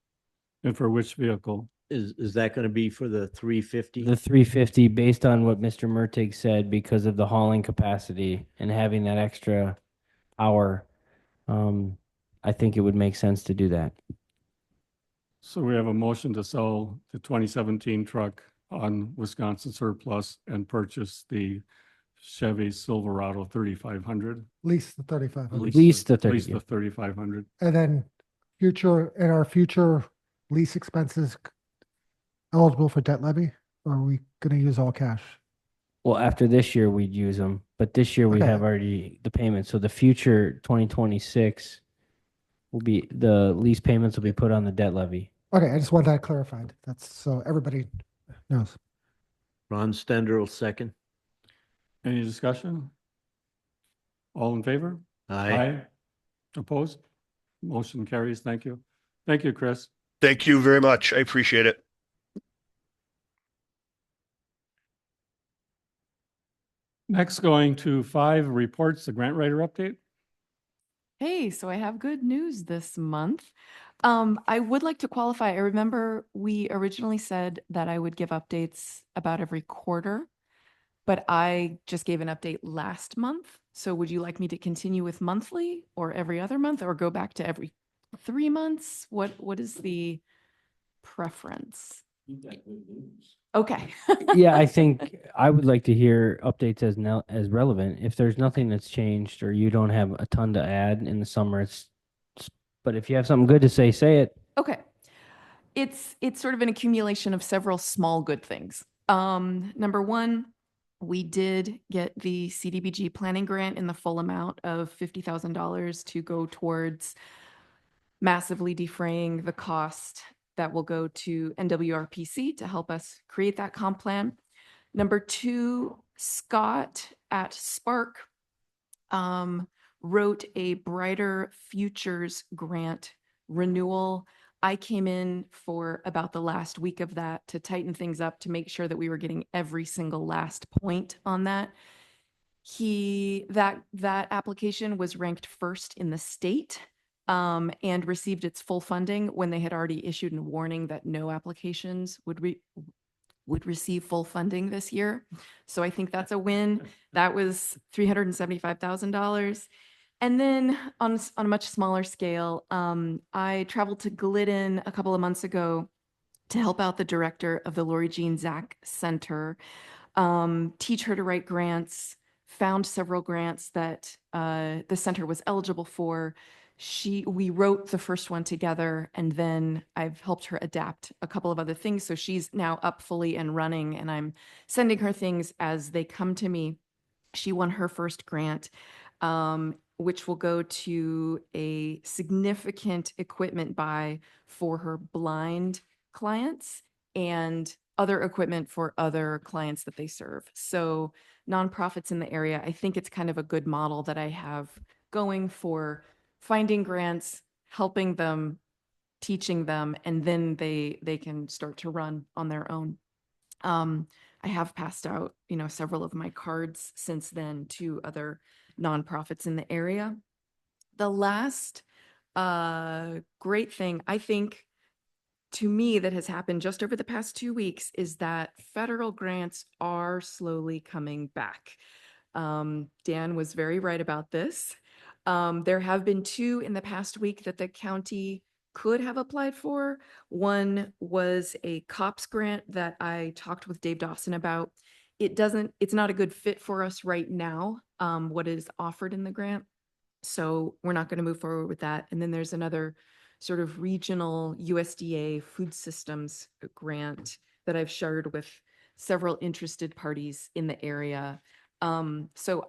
S1: And for which vehicle?
S5: Is that going to be for the 350?
S4: The 350 based on what Mr. Mertig said because of the hauling capacity and having that extra hour. I think it would make sense to do that.
S1: So we have a motion to sell the 2017 truck on Wisconsin surplus and purchase the Chevy Silverado 3500.
S3: Lease the 3,500.
S4: Lease the 30.
S1: Lease the 3500.
S3: And then our future lease expenses eligible for debt levy, or are we going to use all cash?
S4: Well, after this year, we'd use them, but this year we
S3: Okay.
S4: have already the payment. So the future 2026 will be, the lease payments will be put on the debt levy.
S3: Okay, I just want that clarified. That's so everybody knows.
S5: Ron Stender will second.
S1: Any discussion? All in favor?
S5: Aye.
S1: Opposed? Motion carries. Thank you. Thank you, Chris.
S11: Thank you very much. I appreciate it.
S1: Next, going to 5 reports, the grant writer update.
S12: Hey, so I have good news this month. I would like to qualify. I remember we originally said that I would give updates about every quarter, but I just gave an update last month. So would you like me to continue with monthly or every other month or go back to every 3 months? What is the preference? Okay.
S4: Yeah, I think I would like to hear updates as relevant. If there's nothing that's changed or you don't have a ton to add in the summer, but if you have something good to say it.
S12: Okay. It's sort of an accumulation of several small good things. Number one, we did get the CDBG planning grant in the full amount of $50,000 to go towards massively defraying the cost that will go to NWRPC to help us create that comp plan. Number two, Scott at Spark wrote a Brighter Futures grant renewal. I came in for about the last week of that to tighten things up to make sure that we were getting every single last point on that. That application was ranked first in the state and received its full funding when they had already issued a warning that no applications would receive full funding this year. So I think that's a win. That was $375,000. And then on a much smaller scale, I traveled to Glidden a couple of months ago to help out the director of the Lori Jean Zach Center, teach her to write grants, found several grants that the center was eligible for. We wrote the first one together, and then I've helped her adapt a couple of other things. So she's now up fully and running, and I'm sending her things as they come to me. She won her first grant, which will go to a significant equipment buy for her blind clients and other equipment for other clients that they serve. So nonprofits in the area, I think it's kind of a good model that I have going for finding grants, helping them, teaching them, and then they can start to run on their own. I have passed out, several of my cards since then to other nonprofits in the area. The last great thing, I think, to me that has happened just over the past 2 weeks is that federal grants are slowly coming back. Dan was very right about this. There have been 2 in the past week that the county could have applied for. One was a COPS grant that I talked with Dave Dawson about. It's not a good fit for us right now, what is offered in the grant. So we're not going to move forward with that. And then there's another sort of regional USDA food systems grant that I've shared with several interested parties in the area. So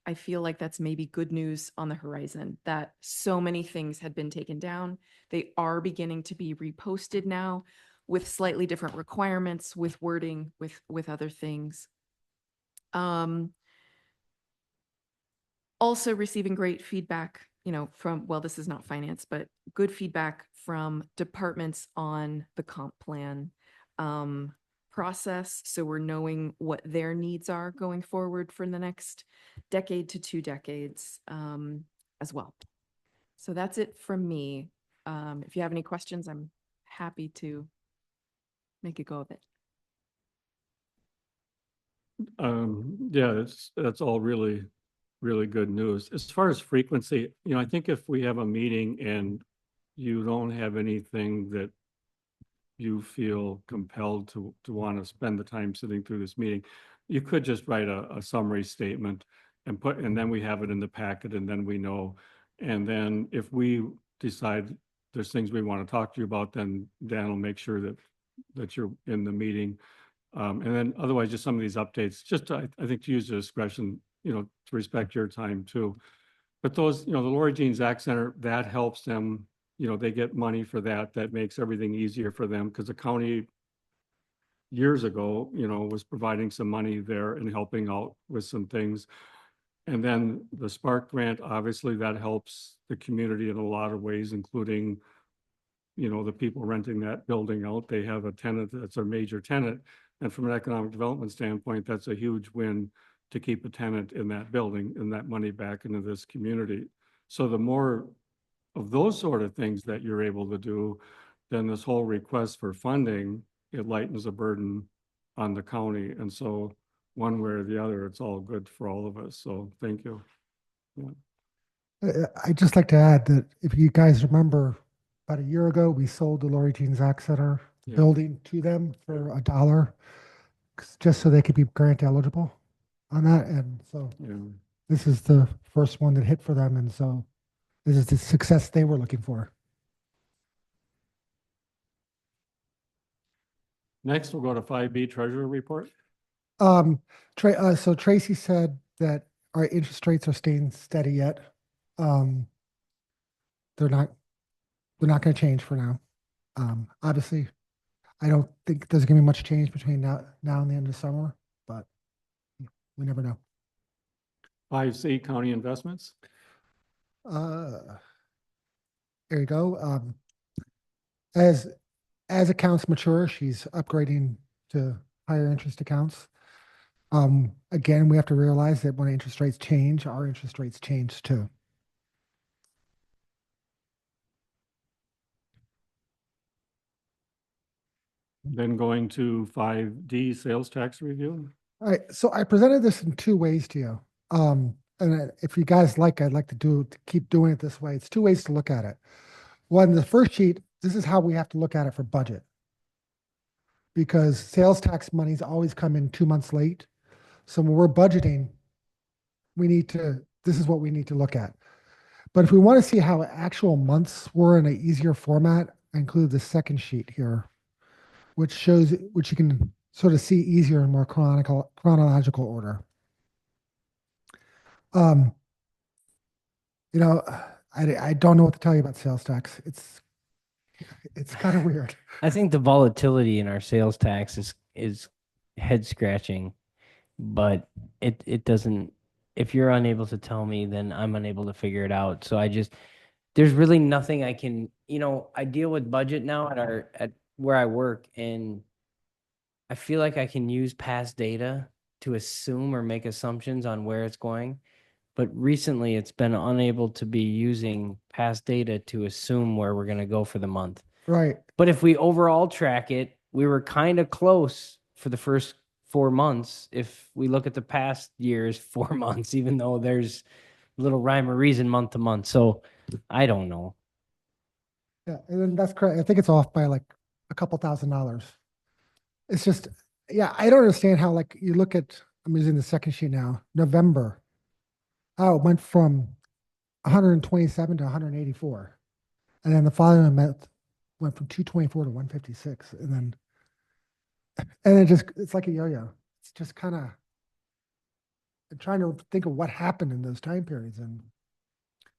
S12: I feel like that's maybe good news on the horizon, that so many things had been taken down. They are beginning to be reposted now with slightly different requirements, with wording, with other things. Also receiving great feedback, from, well, this is not finance, but good feedback from departments on the comp plan process. So we're knowing what their needs are going forward for the next decade to 2 decades as well. So that's it from me. If you have any questions, I'm happy to make a go of it.
S1: Yeah, that's all really, really good news. As far as frequency, I think if we have a meeting and you don't have anything that you feel compelled to want to spend the time sitting through this meeting, you could just write a summary statement and then we have it in the packet, and then we know. And then if we decide there's things we want to talk to you about, then Dan will make sure that that you're in the meeting. And then otherwise, just some of these updates, just I think to use the discretion, to respect your time too. But those, the Lori Jean Zach Center, that helps them, they get money for that. That makes everything easier for them because the county years ago, was providing some money there and helping out with some things. And then the Spark grant, obviously that helps the community in a lot of ways, including, the people renting that building out. They have a tenant that's a major tenant. And from an economic development standpoint, that's a huge win to keep a tenant in that building and that money back into this community. So the more of those sort of things that you're able to do, then this whole request for funding, it lightens the burden on the county. And so one way or the other, it's all good for all of us. So thank you.
S3: I'd just like to add that if you guys remember, about a year ago, we sold the Lori Jean Zach Center building to them for $1, just so they could be grant eligible on that. And so this is the first one that hit for them. And so this is the success they were looking for.
S1: Next, we'll go to 5B Treasurer Report.
S3: So Tracy said that our interest rates are staying steady yet. They're not going to change for now. Obviously, I don't think there's going to be much change between now and the end of summer, but we never know.
S1: 5C County Investments.
S3: There you go. As accounts mature, she's upgrading to higher interest accounts. Again, we have to realize that when interest rates change, our interest rates change too.
S1: Then going to 5D Sales Tax Review.
S3: All right, so I presented this in two ways to you. And if you guys like, I'd like to keep doing it this way. It's two ways to look at it. One, the first sheet, this is how we have to look at it for budget. Because sales tax monies always come in 2 months late. So when we're budgeting, this is what we need to look at. But if we want to see how actual months were in an easier format, I include the second sheet here, which you can sort of see easier in more chronological order. I don't know what to tell you about sales tax. It's kind of weird.
S4: I think the volatility in our sales tax is head scratching, but it doesn't, if you're unable to tell me, then I'm unable to figure it out. So there's really nothing I can, I deal with budget now at where I work, and I feel like I can use past data to assume or make assumptions on where it's going. But recently it's been unable to be using past data to assume where we're going to go for the month.
S3: Right.
S4: But if we overall track it, we were kind of close for the first 4 months. If we look at the past year's 4 months, even though there's little rhyme or reason month to month. So I don't know.
S3: Yeah, and then that's correct. I think it's off by like a couple $1,000. It's just, I don't understand how, like, you look at, I'm using the second sheet now, November. Oh, it went from 127 to 184. And then the following month went from 224 to 156. And it's like a yo-yo. It's just kind of, I'm trying to think of what happened in those time periods. And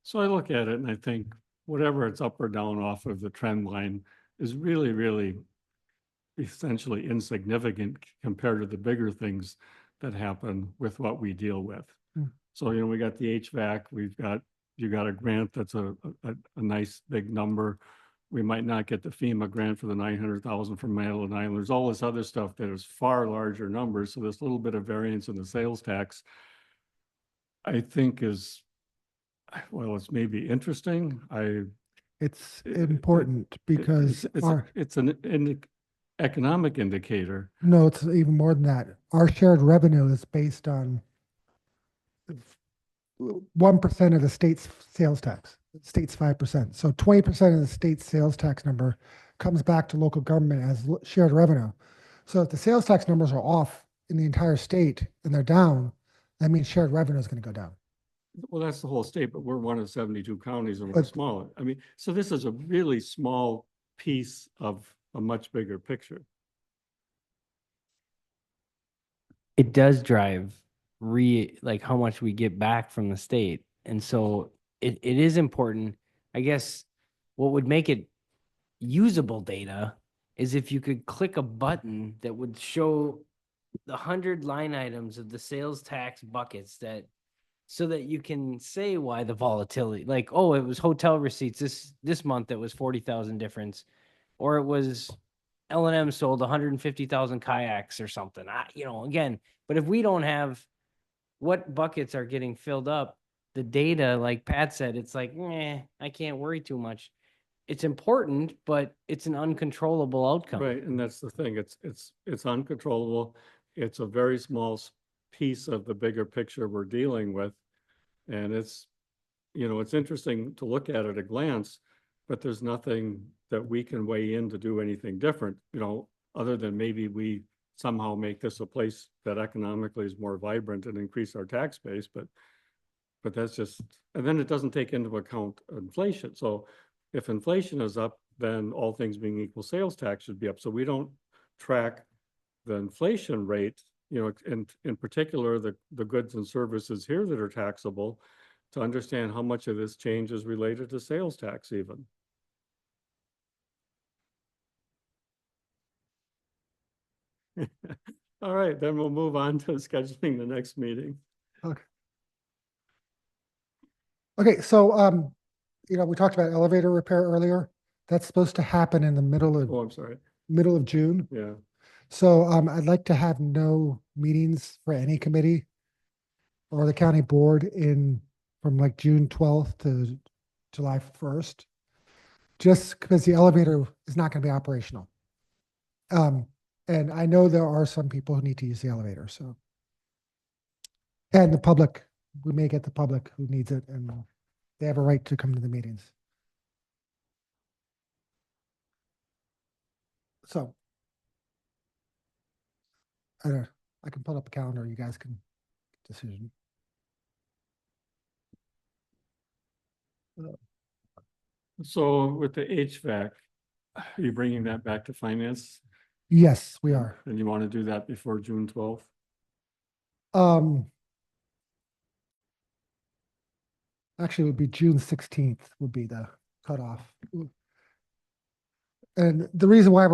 S1: so I look at it and I think whatever it's up or down off of the trend line is really, really essentially insignificant compared to the bigger things that happen with what we deal with. So, we got the HVAC, you got a grant that's a nice big number. We might not get the FEMA grant for the 900,000 from Madeline Island. There's all this other stuff that is far larger numbers. So this little bit of variance in the sales tax, I think it's maybe interesting.
S3: it's important because
S1: it's an economic indicator.
S3: No, it's even more than that. Our shared revenue is based on 1% of the state's sales tax. The state's 5%. So 20% of the state's sales tax number comes back to local government as shared revenue. So if the sales tax numbers are off in the entire state and they're down, that means shared revenue is going to go down.
S1: Well, that's the whole state, but we're one of 72 counties and we're smaller. I mean, so this is a really small piece of a much bigger picture.
S4: It does drive like how much we get back from the state. And so it is important. I guess what would make it usable data is if you could click a button that would show the 100 line items of the sales tax buckets, that so that you can say why the volatility, like, oh, it was hotel receipts this month that was 40,000 difference, or it was L&M sold 150,000 kayaks or something. Again, but if we don't have what buckets are getting filled up, the data, like Pat said, it's like, I can't worry too much. It's important, but it's an uncontrollable outcome.
S1: Right, and that's the thing. It's uncontrollable. It's a very small piece of the bigger picture we're dealing with. And it's interesting to look at a glance, but there's nothing that we can weigh in to do anything different, other than maybe we somehow make this a place that economically is more vibrant and increase our tax base, but that's just, and then it doesn't take into account inflation. So if inflation is up, then all things being equal, sales tax should be up. So we don't track the inflation rate, and in particular, the goods and services here that are taxable, to understand how much of this change is related to sales tax even. All right, then we'll move on to scheduling the next meeting.
S3: Okay. Okay, so, we talked about elevator repair earlier. That's supposed to happen in the middle
S1: Oh, I'm sorry.
S3: of June.
S1: Yeah.
S3: So, I'd like to have no meetings for any committee or the county board from like June 12th to July 1st, just because the elevator is not going to be operational. And I know there are some people who need to use the elevator, so. And the public, we may get the public who needs it, and they have a right to come to the meetings. So. I can pull up a calendar, you guys can decision.
S1: So with the HVAC, are you bringing that back to finance?
S3: Yes, we are.
S1: And you want to do that before June 12th?
S3: Actually, it would be June 16th would be the cutoff. And the reason why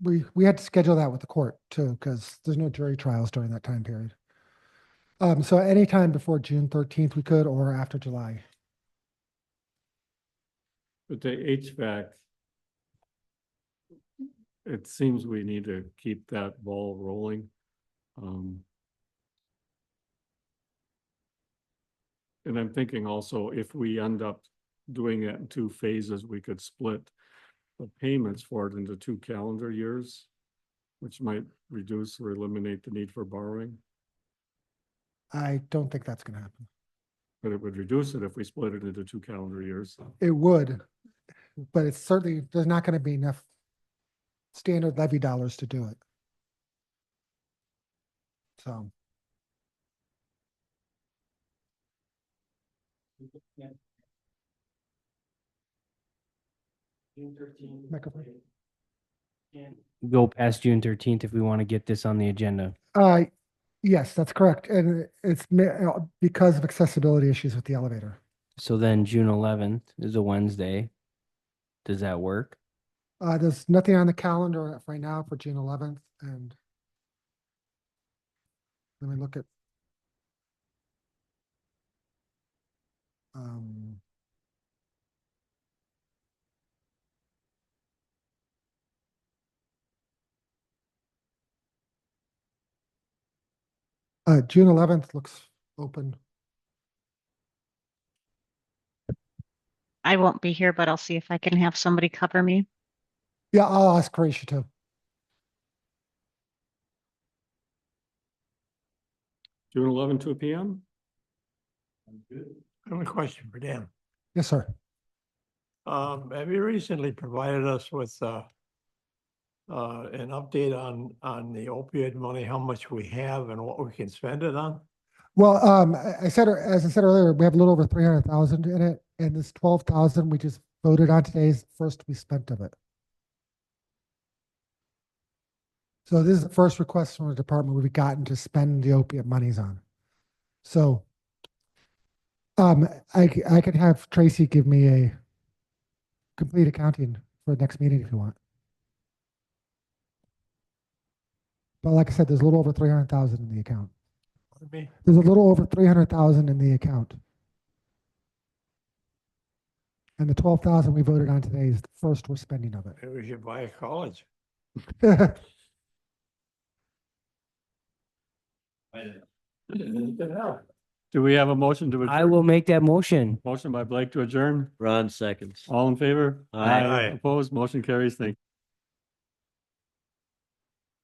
S3: we had to schedule that with the court too, because there's no jury trials during that time period. So anytime before June 13th we could, or after July.
S1: But the HVAC, it seems we need to keep that ball rolling. And I'm thinking also, if we end up doing it in 2 phases, we could split the payments for it into 2 calendar years, which might reduce or eliminate the need for borrowing.
S3: I don't think that's going to happen.
S1: But it would reduce it if we split it into 2 calendar years.
S3: It would, but it's certainly, there's not going to be enough standard levy dollars to do it. So. Microphone.
S4: Go past June 13th if we want to get this on the agenda.
S3: Yes, that's correct. And it's because of accessibility issues with the elevator.
S4: So then June 11th is a Wednesday. Does that work?
S3: There's nothing on the calendar right now for June 11th, and let me look at June 11th looks open.
S2: I won't be here, but I'll see if I can have somebody cover me.
S3: Yeah, I'll ask Horatio too.
S1: June 11, 2 p.m.
S13: I have a question for Dan.
S3: Yes, sir.
S13: Have you recently provided us with an update on the opioid money, how much we have and what we can spend it on?
S3: Well, as I said earlier, we have a little over 300,000 in it, and this 12,000 we just voted on today is the first we spent of it. So this is the first request from the department we've gotten to spend the opiate monies on. So I could have Tracy give me a complete accounting for the next meeting if you want. But like I said, there's a little over 300,000 in the account. There's a little over 300,000 in the account. And the 12,000 we voted on today is the first we're spending of it.
S13: Maybe we should buy a college.
S1: Do we have a motion to
S4: I
S1: adjourn?
S4: will make that motion.
S1: Motion by Blake to adjourn.
S5: Ron seconds.
S1: All in favor?
S5: Aye.
S13: Aye.
S1: Opposed? Motion carries. Thank you.